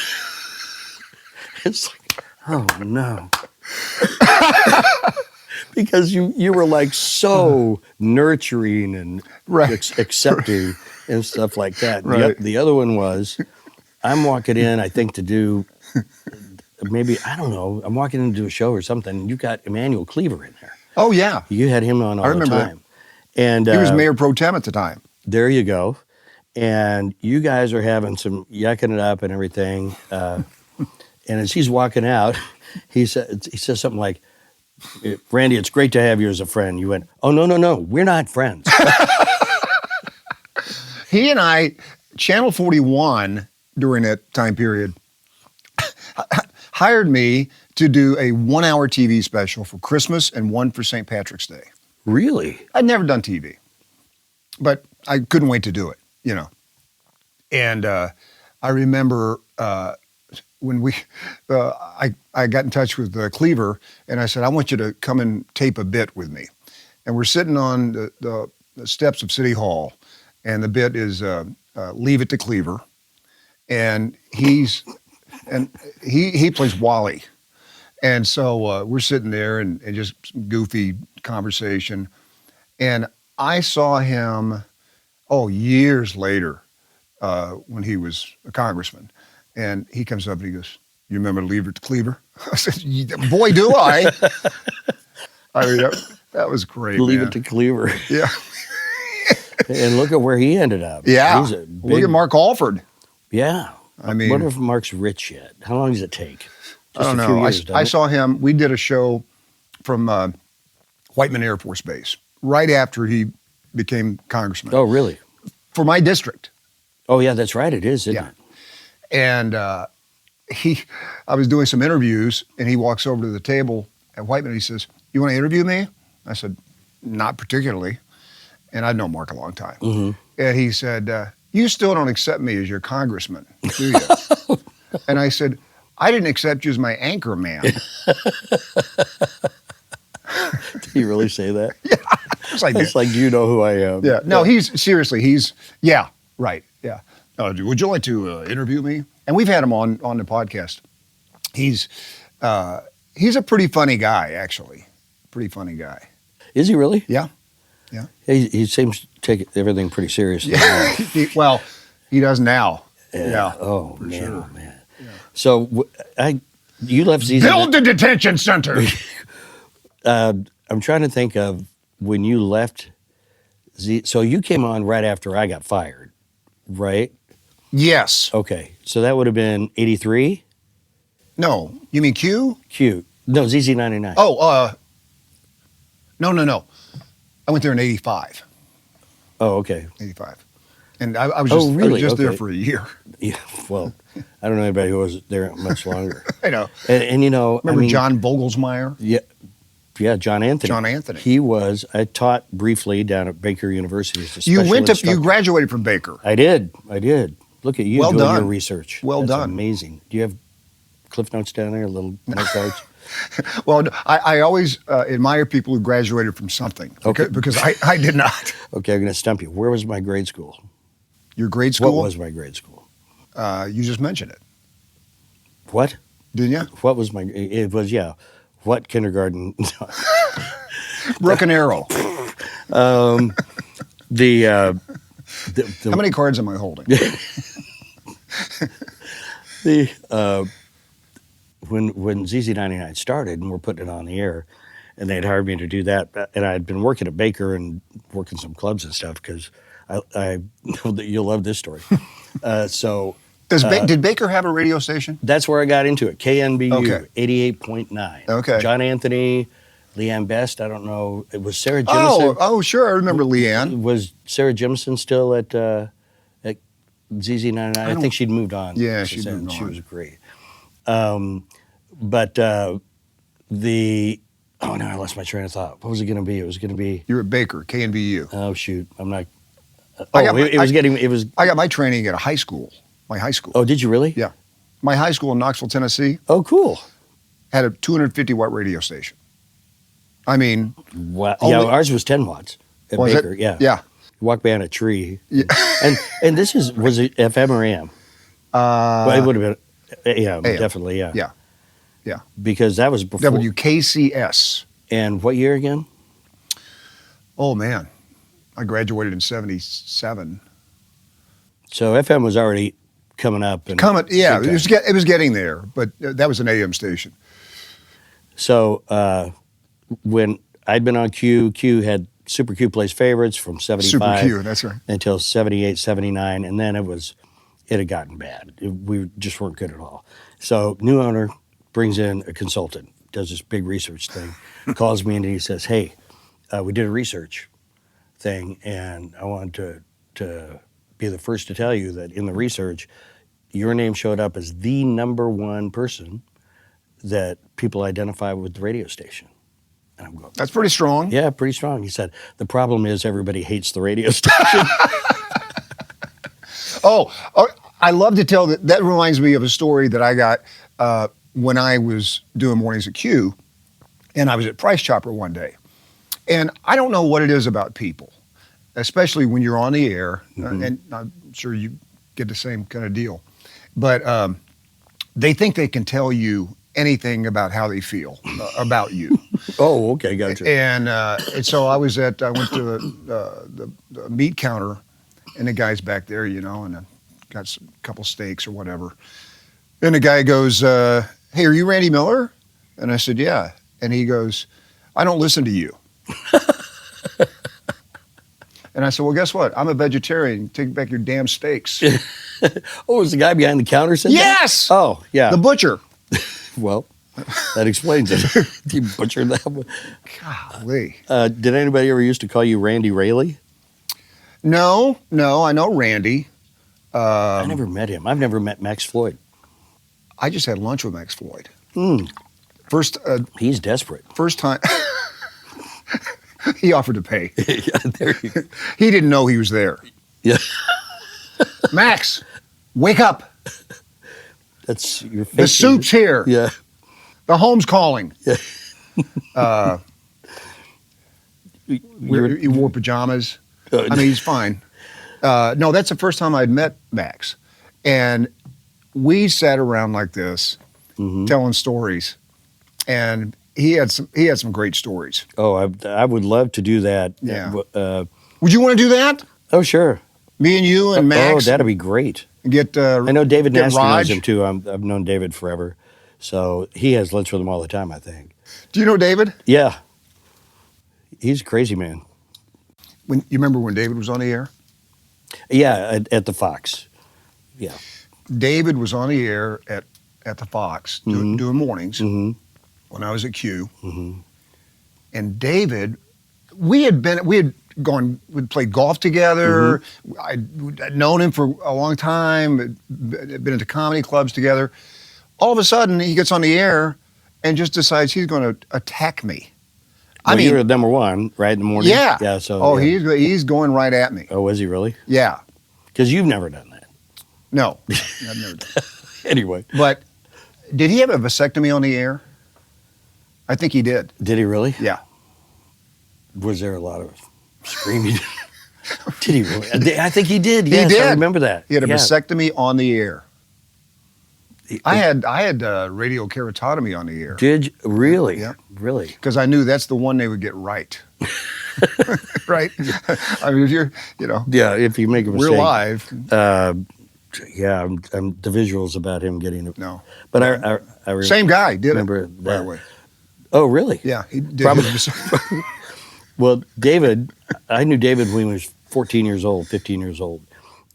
It's like, oh no. Because you were like so nurturing and accepting and stuff like that. Right. The other one was, I'm walking in, I think, to do maybe, I don't know, I'm walking in to do a show or something, and you've got Emmanuel Cleaver in there. oh yeah, You had him on all I remember the time. And he was mayor pro tem at the time. there you go. And you guys are having some yucking it up and everything. And as he's walking out, he says something like, "Randy, it's great to have you as a friend." You went, "Oh, no, we're not friends." He and I, Channel 41 during that time period, hired me to do a 1-hour TV special for Christmas and one for St. Patrick's Day. Really? I'd never done TV, but I couldn't wait to do it, And I remember when I got in touch with Cleaver, and I said, "I want you to come and tape a bit with me." And we're sitting on the steps of City Hall, and the bit is "Leave It to Cleaver," and he plays Wally. And so we're sitting there and just goofy conversation. And I saw him, years later, when he was a congressman. And he comes up and he goes, "You remember Leave It to Cleaver?" I said, "Boy, do I." I mean, that was great. Leave man. It to Cleaver. Yeah. And look at where he ended up. Yeah. He's a Look at Mark Alford. Yeah. I mean, I wonder if Mark's rich yet. How long does it take? I don't a few know. years, I saw him. We did a show from Whiteman Air Force Base right after he became congressman. Oh, really? For my district. Oh, yeah, that's right. It is, isn't Yeah. it? And I was doing some interviews, and he walks over to the table at Whiteman. He says, "You want to interview me?" I said, "Not particularly." And I'd known Mark a long time. Mm-hmm. And he said, "You still don't accept me as your congressman, do you?" And I said, "I didn't accept you as my anchor man." Did he really say that? Yeah. It's like, It's like, do you know who I am? yeah. No, yeah, right. Yeah. Would you like to interview me? And we've had him on the podcast. He's a pretty funny guy, actually. Pretty funny guy. Is he really? Yeah. He seems to take everything pretty seriously. Yeah. He does now. Yeah. Oh, for man. sure. Oh, man. Yeah. So you left ZZ. Build the detention center. I'm trying to think of when you left so you came on right after I got fired, right? Yes. Okay. So that would have been 83? No, you mean Q? Q. No, ZZ99. Oh, no. I went there in 85. Oh, okay. 85. And I was Oh, just, really? I was just there Okay. for a year. Yeah, well, I don't know anybody who was there much longer. I know. And you know, Remember I mean, John Vogelsmeyer? Yeah, John Anthony. John Anthony. I taught briefly down at Baker University as a You special instructor. you graduated from Baker. I did. Look at you Well doing done. your research. Well That's done. amazing. Do you have Cliff Notes down there, little note cards? Well, I always admire people who graduated from something. Okay. Because I did not. Okay, I'm going to stump you. Where was my grade school? Your grade school? What was my grade school? You just mentioned it, What? didn't you? What was my? It was What kindergarten? Broken Arrow. the How many cards am I holding? when ZZ99 started and we're putting it on the air, and they'd hired me to do that, and I'd been working at Baker and working some clubs and stuff because I know that you'll love this story. So Did Baker have a radio station? that's where I got into it. KNBU Okay. 88.9. Okay. John Anthony, Leanne Best. I don't know. It was Sarah Jemison. Oh, sure. I remember Leanne. Was Sarah Jemison still at ZZ99? I think she'd moved on. Yeah, since she'd then. moved She on. was great. But oh no, I lost my train of thought. What was it going to be? It was going to be. You're at Baker, KNBU. Oh shoot, I'm not. I got my- It was. I got my training at a high school. My high school. Oh, did you really? Yeah. My high school in Knoxville, Tennessee, Oh, cool. had a 250 watt radio station. I mean, Wow. Only- Yeah, ours was 10 watts at was Baker. it? Yeah. Yeah. You walk behind a tree. Yeah. And was it FM or AM? Well, it would have been AM, AM. definitely. Yeah. Yeah. Yeah. Because that was before. WKCS. And what year again? Oh, man. I graduated in 77. So FM was already coming up. And Yeah, big time. it was getting there, but that was an AM station. So when I'd been on Q had Super Q Plays Favorites from 75 Super Q, that's right. until 78, 79, and then it had gotten bad. We just weren't good at all. So new owner brings in a consultant, does this big research thing, calls me and he says, hey, we did a research thing, and I wanted to be the first to tell you that in the research, your name showed up as the number one person that people identify with the radio station. And I'm going, That's pretty strong. yeah, pretty strong. He said, the problem is everybody hates the radio station. Oh, I love to tell that. That reminds me of a story that I got when I was doing mornings at Q, and I was at Price Chopper one day. And I don't know what it is about people, especially when you're on the air, and I'm sure you get the same kind of deal. But they think they can tell you anything about how they feel about you. Oh, okay, gotcha. And so I went to the meat counter, and the guy's back there, and I got a couple steaks or whatever. And the guy goes, hey, are you Randy Miller? And I said, yeah. And he goes, I don't listen to you. And I said, well, guess what? I'm a vegetarian. Take back your damn steaks. Oh, was the guy behind the counter said that? Yes! Oh, yeah. The butcher. Well, that explains it. You butchered that one. Golly. Did anybody ever used to call you Randy Rayleigh? No, I know Randy. I never met him. I've never met Max Floyd. I just had lunch with Max Floyd. Mm, First he's desperate. time. He offered to pay. Yeah, there you go. He didn't know he was there. Yeah, Max, wake up. that's your face. The soup's here. Yeah. The home's calling. Yeah. He wore pajamas. I mean, he's fine. No, that's the first time I'd met Max. And we sat around like this, telling stories. And he had some great stories. Oh, I would love to do that. Yeah. Would you want to do that? Oh, sure. Me and you and Max. Oh, that'd be great. Get. I know David get Nasty knows Raj. him too. I've known David forever, so he has lunch with him all the time. I think. Do you know David? Yeah. He's a crazy man. You remember when David was on the air? Yeah, at the Fox. Yeah. David was on the air at the Fox doing mornings when I was at Q. And David, we'd played golf together. I'd known him for a long time, been into comedy clubs together. All of a sudden, he gets on the air and just decides he's going to attack me. Well, you were number one, right, in the morning? Yeah. Yeah. So. He's going right at me. Oh, was he really? Yeah. Because you've never done that. No, I've never done that. Anyway. But did he have a vasectomy on the air? I think he did. Did he really? Yeah. Was there a lot of screaming? Did he really? I think he did. Yes, he did. I remember that. He had a vasectomy on the air. I had radio keratotomy on the air. Did you? Really? Yeah. Really? Because I knew that's the one they would get right. Right? I mean, if you're, Yeah, if you make a mistake. we're live. Yeah, the visuals about him getting it. No. But I Same guy did remember it that. right away. Oh, really? Yeah, he did. Probably. Well, David, I knew David when he was 14 years old, 15 years old.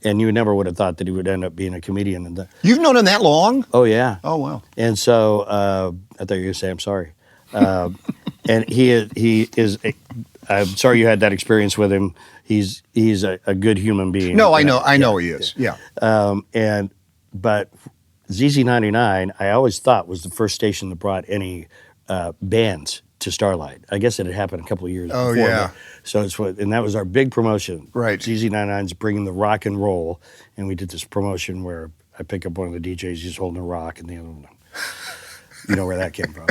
And you never would have thought that he would end up being a comedian. You've known him that long? Oh, yeah. Oh, wow. And so I thought you were going to say, I'm sorry. And he is. I'm sorry you had that experience with him. He's a good human being. No, I know he is. Yeah. But ZZ99, I always thought was the first station that brought any bands to Starlight. I guess it had happened a couple of years before. Yeah. So and that was our big promotion. Right. ZZ99's bringing the rock and roll, and we did this promotion where I pick up one of the DJs, he's holding a rock, and the other one, you know where that came from.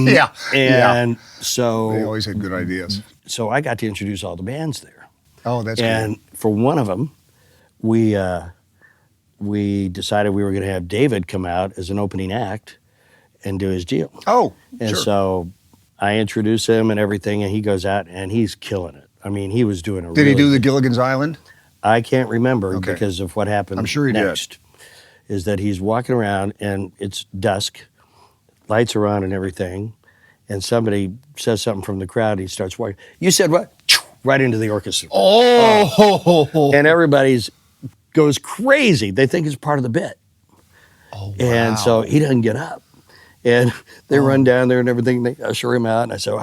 Yeah. And so They always had good ideas. So I got to introduce all the bands there. Oh, that's And for one of them, we decided we were going to have David come out as an opening act and do his deal. Oh, And sure. so I introduce him and everything, and he goes out and he's killing it. I mean, he was doing a Did he do the Gilligan's Island? I can't remember Okay. because of what happened I'm sure he next. Is that he's walking around and it's dusk, lights are on and everything, and somebody says something from the crowd and he starts walking. You said what? Right into the orchestra. Oh. And everybody goes crazy. They think it's part of the bit. Oh, wow. And so he doesn't get up. And they run down there and everything. They usher him out. And I said,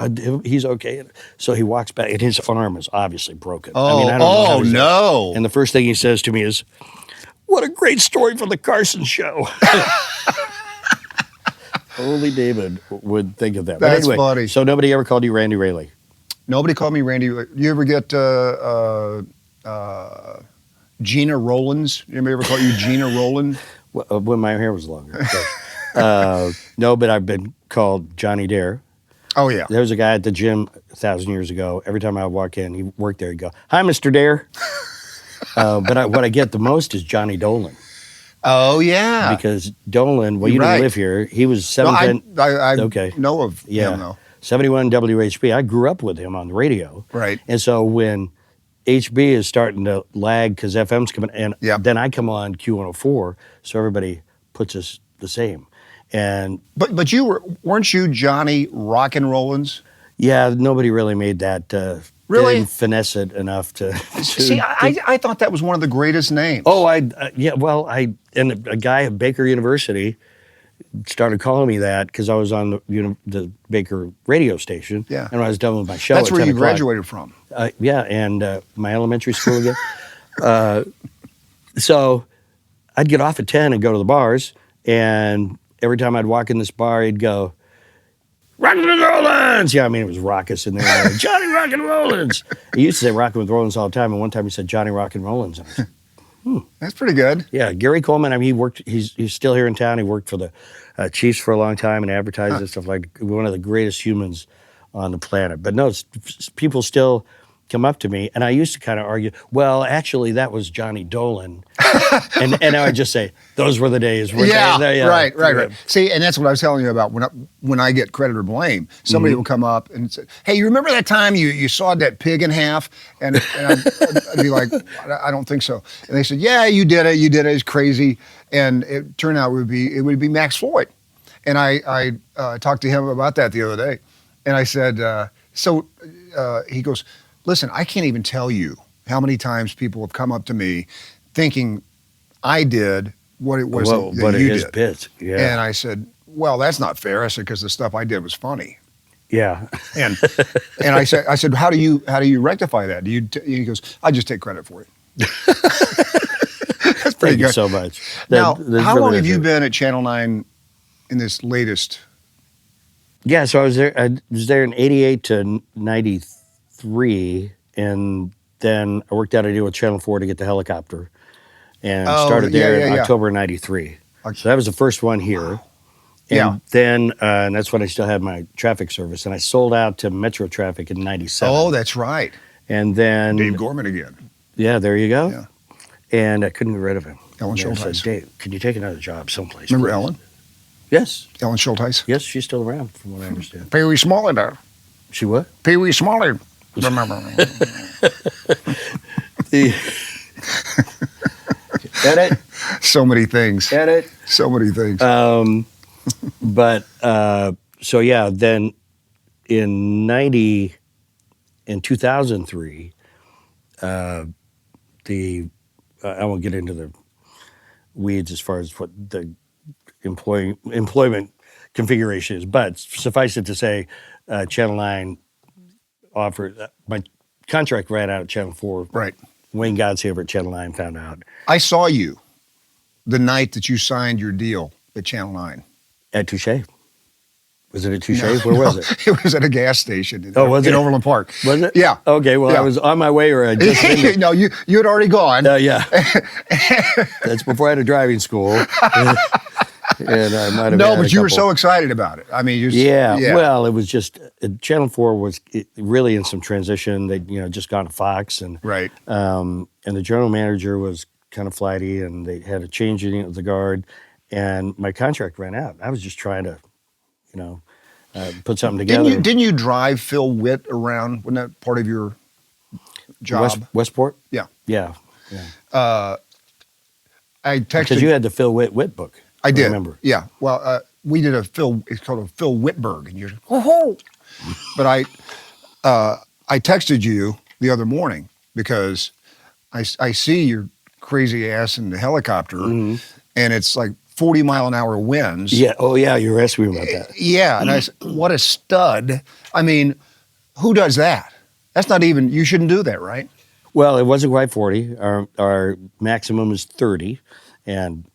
he's okay. So he walks back, and his arm is obviously broken. Oh, I mean, I don't know how he's no. And the first thing he says to me is, "What a great story for the Carson show." Only David would think of that. But That's anyway, funny. So nobody ever called you Randy Rayleigh? Nobody called me Randy. You ever get Gina Rowlands? Anybody ever call you Gina Rowland? When my hair was longer. No, but I've been called Johnny Dare. Oh, yeah. There was a guy at the gym 1,000 years ago. Every time I would walk in, he worked there. He'd go, "Hi, Mr. Dare." But what I get the most is Johnny Dolan. Oh, yeah. Because Dolan, well, you Right. didn't live here. He was No, 710. I Okay. know of Yeah. him, though. 71 WHB. I grew up with him on the radio. Right. And so when HB is starting to lag because FM's coming, and Yep. then I come on Q104, so everybody puts us the same. And But weren't you Johnny Rockin Rowlands? yeah, nobody really made that. Really? Didn't finesse it enough to. See, I thought that was one of the greatest names. Oh, yeah. Well, and a guy at Baker University started calling me that because I was on the Baker radio station. Yeah. And when I was done with my show, That's at where 10 you o'clock, graduated from. Yeah, and my elementary school again. So I'd get off at 10 and go to the bars, and every time I'd walk in this bar, he'd go, "Rockin' Rowlands!" Yeah, I mean, it was raucous in there. Johnny Rockin' Rowlands! He used to say Rockin' with Rowlands all the time, and one time he said Johnny Rockin' Rowlands. And I said, That's pretty good. yeah, Gary Coleman, I mean, he's still here in town. He worked for the Chiefs for a long time and advertised and stuff like one of the greatest humans on the planet. But no, people still come up to me, and I used to kind of argue, well, actually, that was Johnny Dolan. and I would just say, those were the days. Right. See, and that's what I was telling you about when I get credit or blame. Somebody will come up and say, "Hey, you remember that time you sawed that pig in half?" And I'd be like, "I don't think so." And they said, "Yeah, you did it. It's crazy." And it turned out it would be Max Floyd. And I talked to him about that the other day. And I said, he goes, "Listen, I can't even tell you how many times people have come up to me thinking I did what it was Well, that what are you his did. bits? Yeah. And I said, well, that's not fair. I said, because the stuff I did was funny. Yeah. And I said, how do you rectify that? He goes, I just take credit for it. That's pretty Thank you good. so much. Now, That how really long have is you it. been at Channel 9 in this latest? Yeah, so I was there in 88 to 93, and then I worked out a deal with Channel 4 to get the helicopter, and started there in October 93. So that was the first one here. Wow. And Yeah. then, and that's when I still had my traffic service, and I sold out to Metro Traffic in 97. Oh, that's right. And then, Dave Gorman again. yeah, there you go. Yeah. And I couldn't get rid of him. Ellen And I said, Schultheis. Dave, can you take another job someplace? Remember please?" Ellen? Yes. Ellen Schultheis? Yes, she's still around, from what I understand. Pee Wee Smalley there. She what? Pee Wee Smalley. Remember? Edit. So many things. Edit. So many things. But so yeah, then in 2003, I won't get into the weeds as far as what the employment configuration is, but suffice it to say, Channel 9 offered my contract ran out at Channel 4. Right. Wayne Godsaver at Channel 9 found out I saw you the night that you signed your deal at Channel 9. at Touche. Was it at Touche? Where was it? It was at a gas station in, Oh, was in it? Overland Park. Was it? Yeah. Okay. Well, Yeah. I was on my way, or I just been to- No, you had already gone. yeah. That's before I had a driving school. And I might have No, had but a you were couple- so excited about it. I mean, you Yeah. Well, it was just Channel 4 was really in some transition. They'd just gone to Fox, and right. and the general manager was kind of flighty, and they had a change of the guard, and my contract ran out. I was just trying to, put something together. Didn't you drive Phil Witt around? Wasn't that part of your job? Westport? Yeah. Yeah. I texted Because you had the Phil Witt book. I did. Remember? Yeah. Well, we did it's called a Phil Whitberg, and you're, oh. But I texted you the other morning because I see your crazy ass in the helicopter, and it's like 40-mile-an-hour winds. Yeah. Oh, yeah. You were asking me about that. Yeah, and I said, what a stud. I mean, who does that? That's not even, you shouldn't do that, right? Well, it wasn't quite 40. Our maximum is 30, and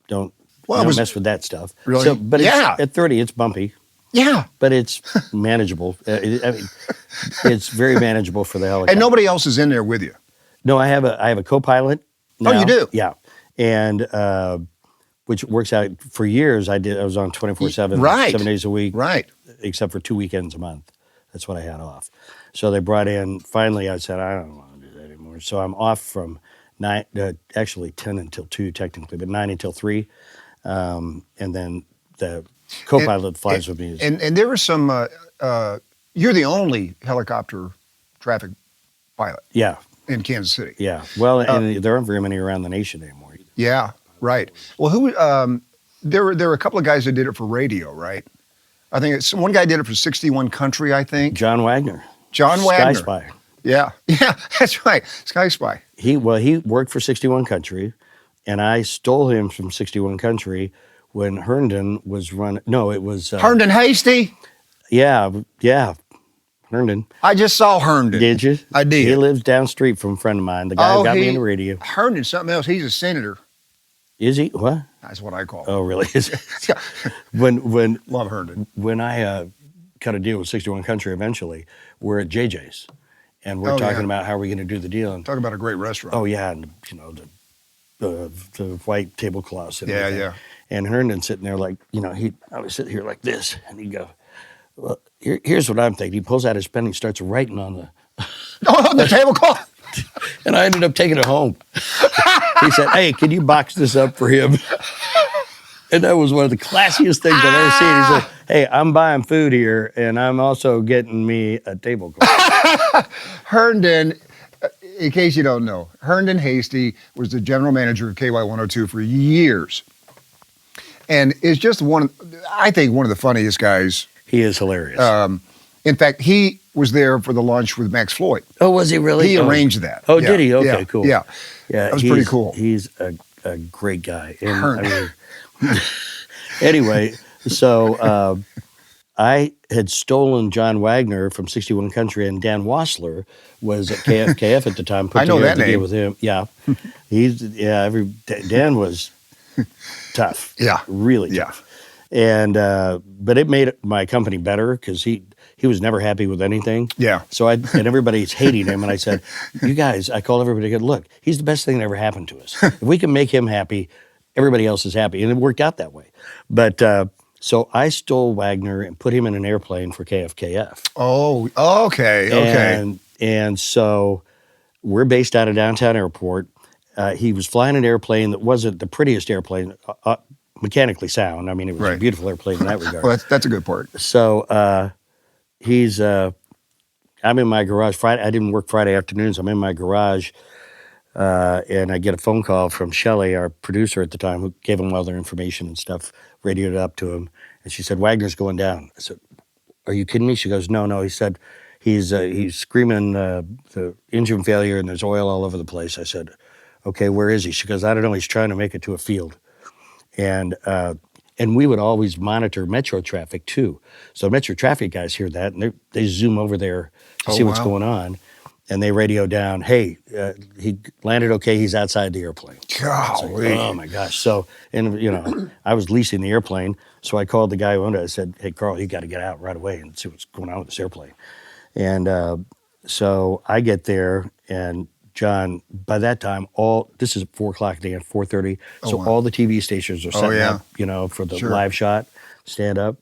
don't mess with that stuff. Really? So, but Yeah. at 30, it's bumpy, Yeah. but it's manageable. It's very manageable for the helicopter. And nobody else is in there with you. No, I have a co-pilot. Oh, you now. do? Yeah, and which works out. For years, I was on 24/7, Right. 7 days a week, Right. except for 2 weekends a month. That's what I had off. So they brought in. Finally, I said I don't want to do that anymore. So I'm off from 9, actually 10 until 2 technically, but 9 until 3, and then the co-pilot flies with me. And there was some, you're the only helicopter traffic pilot Yeah, in Kansas City. yeah. Well, and there aren't very many around the nation anymore either. Yeah, right. Well, there were a couple of guys that did it for radio, right? I think one guy did it for 61 Country, I think. John Wagner. John Sky Wagner. Spy. Yeah, that's right. Sky Spy. He worked for 61 Country, and I stole him from 61 Country when Herndon was running. No, it was Herndon Hasty. Yeah, Herndon. I just saw Herndon. Did you? I did. He lives down the street from a friend of mine. The guy who got me into radio. Herndon's something else. He's a senator. Is he? What? That's what I call him. Oh, really? Yeah. when Love Herndon. when I cut a deal with 61 Country, eventually we're at JJ's, and we're Oh, talking yeah. about how we're going to do the deal. And Talk about a great restaurant. oh yeah, and the white tablecloths. And Yeah, everything. yeah. And Herndon's sitting there like, I would sit here like this, and he'd go, well, here's what I'm thinking. He pulls out his pen and he starts writing on the, Oh, the tablecloth. and I ended up taking it home. He said, hey, can you box this up for him? And that was one of the classiest things I've ever seen. He said, hey, I'm buying food here, and I'm also getting me a tablecloth. Herndon, in case you don't know, Herndon Hasty was the general manager of KY102 for years. And is just I think one of the funniest guys. He is hilarious. In fact, he was there for the lunch with Max Floyd. oh, was he really? He Oh. arranged that. Oh, Yeah, did he? Okay, yeah, cool. Yeah. Yeah, That was pretty cool. He's a a great guy. And Herman. Anyway, so I had stolen John Wagner from 61 Country, and Dan Wassler was at KFKF at the time. Put I know together that the deal name. with him. Yeah, Dan was tough. Yeah. Really Yeah. tough. And but it made my company better because he was never happy with anything. Yeah. So and everybody's hating him, and I said, "You guys," I called everybody. I go, "Look, he's the best thing that ever happened to us. If we can make him happy, everybody else is happy," and it worked out that way. But so I stole Wagner and put him in an airplane for KFKF. Oh, okay. And so we're based out of downtown airport. He was flying an airplane that wasn't the prettiest airplane, mechanically sound. I mean, it was a Right. beautiful airplane in that regard. Well, that's a good part. So I'm in my garage Friday. I didn't work Friday afternoons. I'm in my garage, and I get a phone call from Shelley, our producer at the time, who gave him all their information and stuff, radioed it up to him, and she said, "Wagner's going down." I said, "Are you kidding me?" She goes, "No." He said, he's screaming the engine failure, and there's oil all over the place. I said, "Okay, where is he?" She goes, "I don't know. He's trying to make it to a field." And we would always monitor metro traffic too. So metro traffic guys hear that, and they zoom over there to see what's wow. going on, and they radio down, "Hey, he landed okay. He's outside the airplane." It's like, Golly. oh my gosh! So, and I was leasing the airplane, so I called the guy who owned it. I said, "Hey, Carl, you got to get out right away and see what's going on with this airplane." And so I get there, and John, by that time, this is at 4:00 again, 4:30. So wow. all the TV stations are setting yeah. up, for the Sure. live shot, stand up.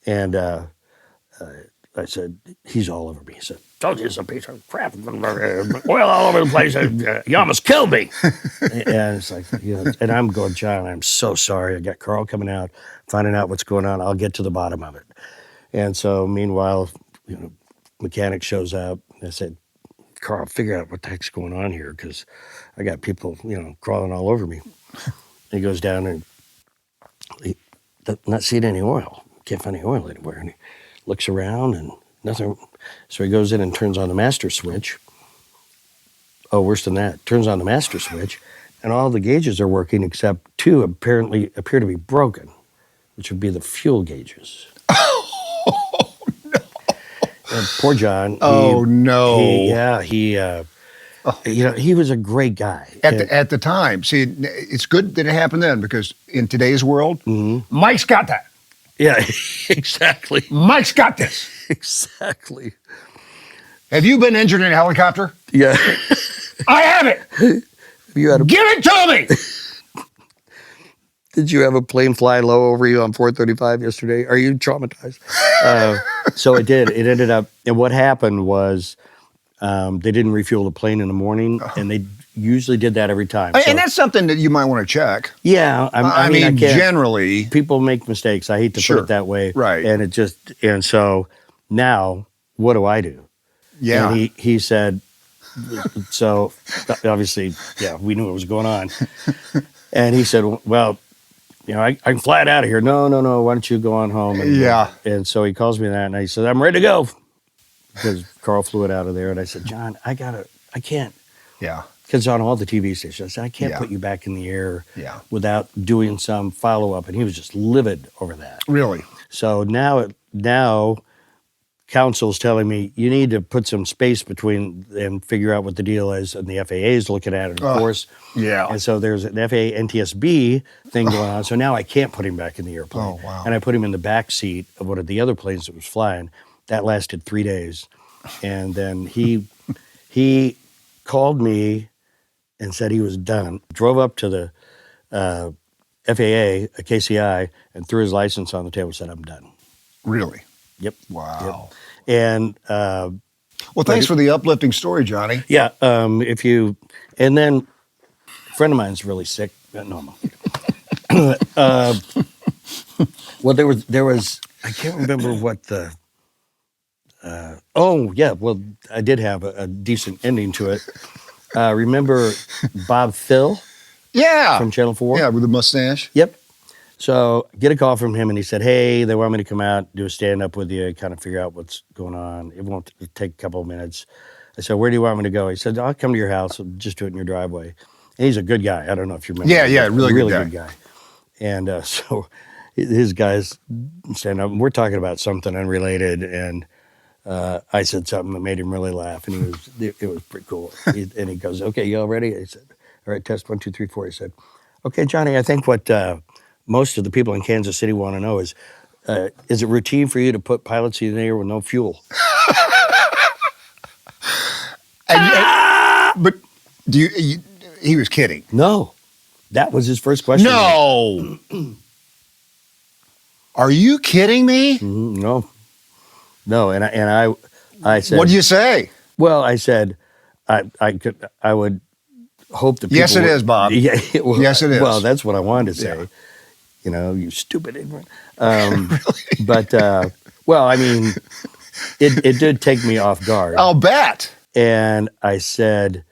And I said, he's all over me. He said, "Told you it's a piece of crap. Oil all over the place. You almost killed me." And it's like, and I'm going, "John, I'm so sorry. I got Carl coming out, finding out what's going on. I'll get to the bottom of it." And so meanwhile, mechanic shows up. And I said, "Carl, figure out what the heck's going on here, because I got people, crawling all over me." He goes down and he not seeing any oil. Can't find any oil anywhere. And he looks around and nothing. So he goes in and turns on the master switch. Oh, worse than that. Turns on the master switch, and all the gauges are working except two apparently appear to be broken, which would be the fuel gauges. And poor John. Oh, no. He was a great guy. At the time, see, it's good that it happened then, because in today's world, Mm-hmm. Mike's got that. Yeah, exactly. Mike's got this. Exactly. Have you been injured in a helicopter? Yeah. I have it. You had Give it to me. Did you have a plane fly low over you on 435 yesterday? Are you traumatized? So it did. It ended up, and what happened was they didn't refuel the plane in the morning, and they usually did that every time. And that's something that you might want to check. Yeah. I mean, generally. people make mistakes. I hate to Sure. put it that way. Right. And so now what do I do? Yeah. And he said, so obviously, yeah, we knew what was going on. And he said, "Well, I can fly it out of here." No. Why don't you go on home? And, Yeah. And so he calls me that, and I said, "I'm ready to go," because Carl flew it out of there. And I said, "John, I can't." Yeah. Because on all the TV stations, I said, "I can't Yeah. put you back in the air Yeah. without doing some follow-up." And he was just livid over that. Really? So now council's telling me you need to put some space between and figure out what the deal is. And the FAA is looking at it, of course. Yeah. And so there's an FAA NTSB thing going on. So now I can't put him back in the airplane. Oh, wow. And I put him in the back seat of one of the other planes that was flying. That lasted 3 days. And then he called me and said he was done. Drove up to the FAA, a KCI, and threw his license on the table and said, "I'm done." Really? Yep. Wow. Yep. And Well, thanks for the uplifting story, Johnny. yeah, and then a friend of mine's really sick. No, I'm okay. Well, there was I can't remember what the. Well, I did have a decent ending to it. Remember Bob Thill Yeah. from Channel 4? Yeah, with the mustache. Yep. So get a call from him, and he said, "Hey, they want me to come out, do a stand-up with you, kind of figure out what's going on. It won't take a couple of minutes." I said, "Where do you want me to go?" He said, "I'll come to your house. I'll just do it in your driveway." And he's a good guy. I don't know if you remember. Yeah, really good good guy. And so his guys stand up, and we're talking about something unrelated, and I said something that made him really laugh, and it was pretty cool. And he goes, "Okay, you all ready?" I said, "All right, test 1, 2, 3, 4." He said, "Okay, Johnny, I think what most of the people in Kansas City want to know is it routine for you to put pilots in the air with no fuel?" But he was kidding. No, that was his first question. No. Are you kidding me? No, and I said, What did you say? Well, I said I would hope that people Yes, it is, Bob. Yeah, well, Yes, it is. Well, that's what I wanted to say. Yeah. You know, you stupid ignorant. Really? But well, I mean, it did take me off guard. I'll bet. And I said,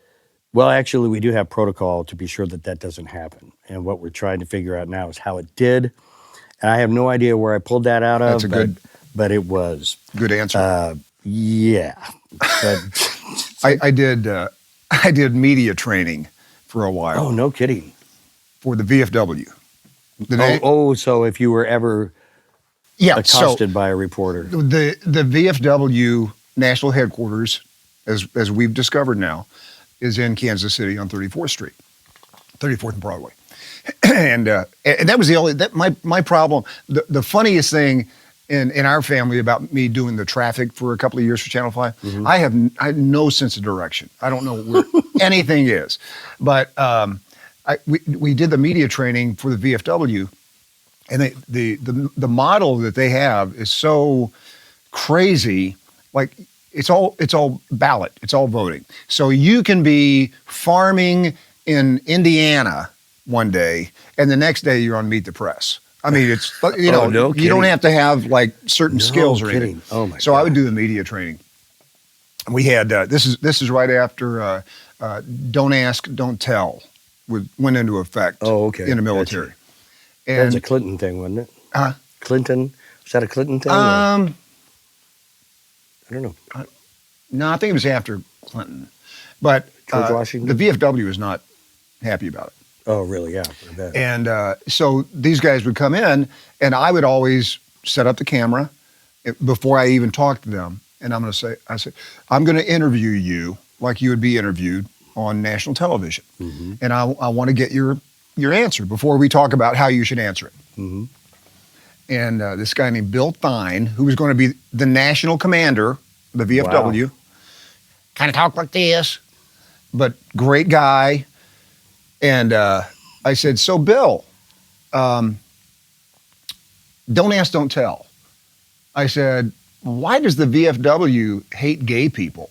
well, actually, we do have protocol to be sure that doesn't happen. And what we're trying to figure out now is how it did. And I have no idea where I pulled that out of. But it was good answer. Yeah. But I did media training for a while. Oh, no kidding. For the VFW. So if you were ever accosted by a reporter. The VFW national headquarters, as we've discovered now, is in Kansas City on 34th Street, 34th and Broadway. And that was my problem. The funniest thing in our family about me doing the traffic for a couple of years for Channel 5, Mm-hmm. I had no sense of direction. I don't know where anything is. But we did the media training for the VFW, and the model that they have is so crazy. Like it's all ballot, it's all voting. So you can be farming in Indiana one day, and the next day you're on Meet the Press. I mean, it's you don't have to have like certain skills or anything. Oh my! So God. I would do the media training. We had this is right after Don't Ask, Don't Tell went into effect. In the military. Gotcha. And that's a Clinton thing, wasn't it? Clinton, was that a Clinton thing? I don't know. No, I think it was after Clinton, but George Washington? The VFW was not happy about it. Oh, really? Yeah. I bet. And so these guys would come in, and I would always set up the camera before I even talked to them. And I'm going to interview you like you would be interviewed on national television. Mm-hmm. And I want to get your answer before we talk about how you should answer it. Mm-hmm. And this guy named Bill Thine, who was going to be the national commander of the VFW, kind of talked like this, but great guy. And I said, so Bill, don't ask, don't tell. I said, why does the VFW hate gay people?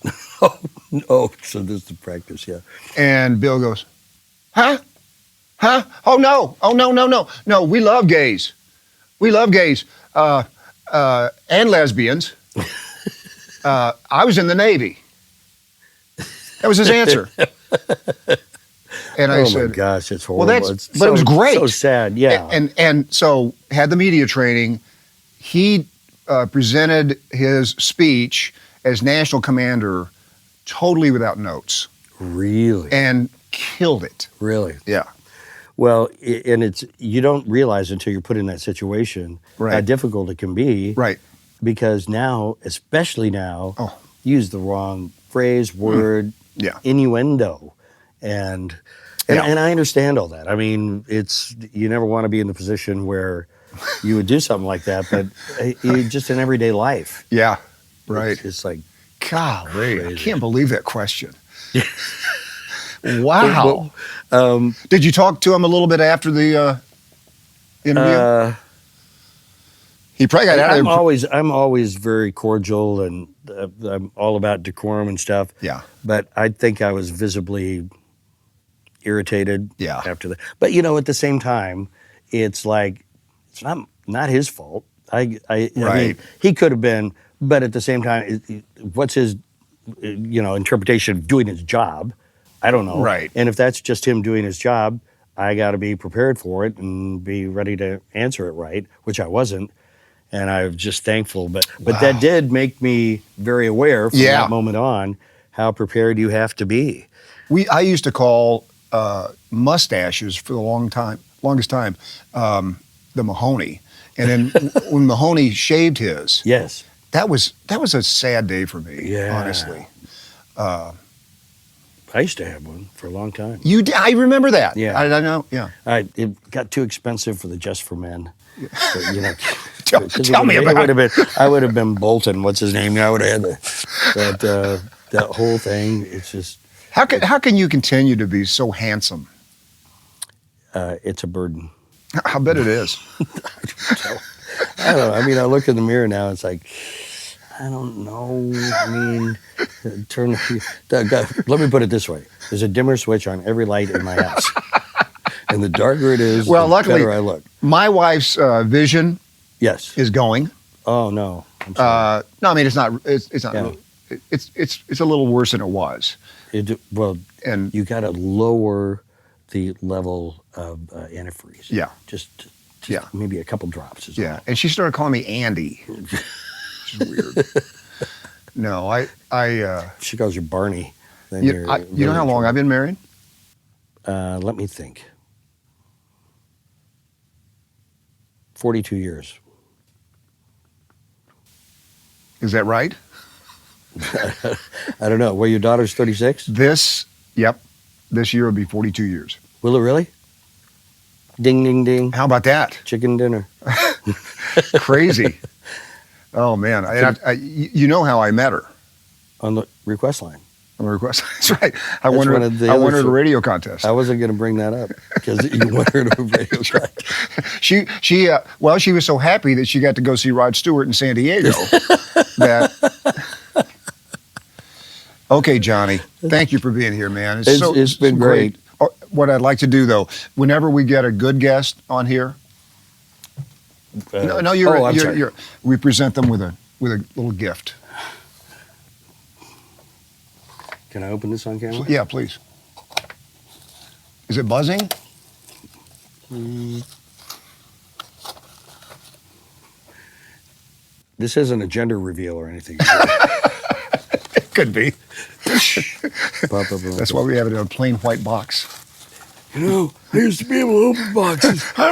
Oh, so this is the practice, yeah. And Bill goes, huh? Oh, no. No, we love gays. We love gays and lesbians. I was in the Navy. That was his answer. And I said, "Oh my gosh, it's horrible." Well, but it was great. So sad, yeah. And so had the media training. He presented his speech as national commander totally without notes. Really? And killed it. Really? Yeah. Well, and you don't realize until you're put in that situation how difficult it can be. Right. Because now, especially now, use the wrong phrase, word, innuendo, and I understand all that. I mean, you never want to be in the position where you would do something like that, but just in everyday life. Yeah, right. It's like, golly, crazy. I can't believe that question. Wow. Did you talk to him a little bit after the interview? He probably got out of there. I'm always very cordial, and I'm all about decorum and stuff. Yeah. But I think I was visibly irritated after that. But at the same time, it's like it's not his fault. I mean, he could have been, but at the same time, what's his interpretation of doing his job? I don't know. Right. And if that's just him doing his job, I got to be prepared for it and be ready to answer it right, which I wasn't. And I'm just thankful. But that did make me very aware from that moment on how prepared you have to be. I used to call mustaches for the longest time, the Mahoney. And then when Mahoney shaved his, Yes. that was a sad day for me, Yeah. honestly. I used to have one for a long time. I remember that. Yeah. I know. Yeah. It got too expensive for the Just for Men. So, you know, Tell me about it. I would have been Bolton. What's his name? I would have had that whole thing. It's just. How can you continue to be so handsome? It's a burden. I bet it is. I don't know. I mean, I look in the mirror now. It's like, I don't know. I mean, let me put it this way. There's a dimmer switch on every light in my house. And the darker it is, Well, the luckily, better I look. My wife's vision Yes. is going. Oh, no. I'm sorry. No, I mean, it's not. It's not. Yeah. Really, it's a little worse than it was. And you got to lower the level of antifreeze. Yeah. Just Yeah. maybe a couple drops is Yeah, all. and she started calling me Andy. Which is weird. No, If she calls you Barney, then you you're know how long I've been married? Let me think. 42 years. Is that right? I don't know. Well, your daughter's 36? This year will be 42 years. Will it really? Ding, ding, ding. How about that? Chicken dinner. Crazy. Oh man, you know how I met her On the request line. on the request. That's right. I That's won one of the her other a radio contest. I wasn't going to bring that up because you went her to a radio track. She was so happy that she got to go see Rod Stewart in San Diego. Okay, Johnny, thank you for being here, man. It's been great. What I'd like to do though, whenever we get a good guest on here, we present them with a little gift. Can I open this on camera? Yeah, please. Is it buzzing? This isn't a gender reveal or anything. It could be. That's That's why we have it in a plain white box. You know, I used to be able to open boxes. I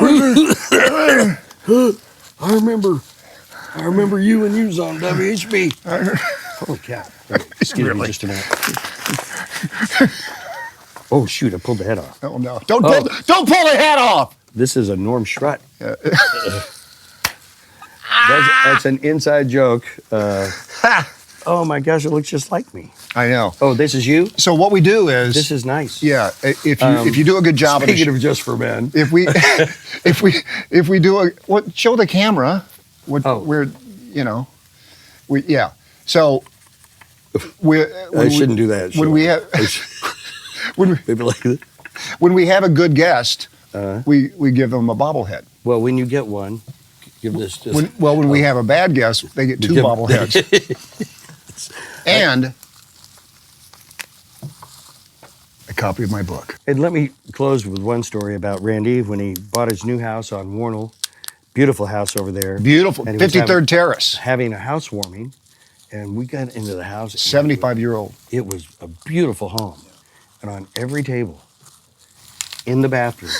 remember you and yous on WHB. Holy cow. Excuse me just a minute. Oh, shoot, I pulled the head off. Oh, no. Don't pull the head off! This is a Norm Schrott. That's an inside joke. Oh, my gosh, it looks just like me. I know. Oh, this is you? So what we do is... This is nice. Yeah, if you do a good job of Speaking of Just for Men. if we do show the camera so I shouldn't do that. When we have Maybe like this. when we have a good guest, we give them a bobblehead. Well, when you get one, give this just When we have a bad guest, they get two bobbleheads. And a copy of my book. And let me close with one story about Randy when he bought his new house on Warnell. Beautiful house over there. Beautiful. And he was 53rd Terrace. having a housewarming, and we got into the house. 75-year-old. It was a beautiful home. And on every table, in the bathroom,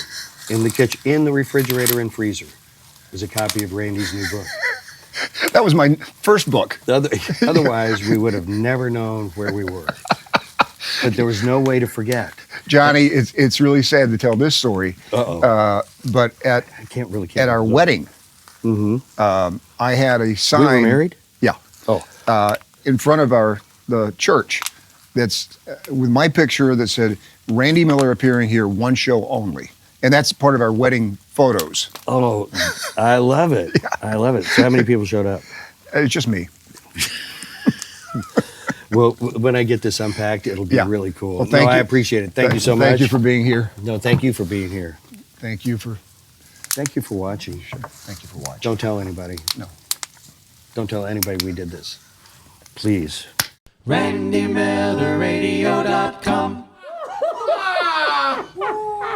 in the kitchen, in the refrigerator and freezer, was a copy of Randy's new book. That was my first book. Otherwise, we would have never known where we were. But there was no way to forget. Johnny, it's really sad to tell this story. But at our wedding, I had a sign. We were married? Yeah. Oh. In front of the church, that's with my picture that said, "Randy Miller appearing here, one show only," and that's part of our wedding photos. Oh, I love it. Yeah. I love it. So how many people showed up? It's just me. Well, when I get this unpacked, it'll be really cool. Well, thank you. I appreciate it. Thank you so much. Thank you for being here. No, thank you for being here. Thank you for watching. Sure. Thank you for watching. Don't tell anybody. No. Don't tell anybody we did this. Please. RandyMillerRadio.com.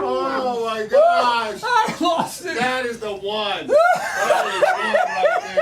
Oh my gosh! I lost it. That is the one. That is one right there.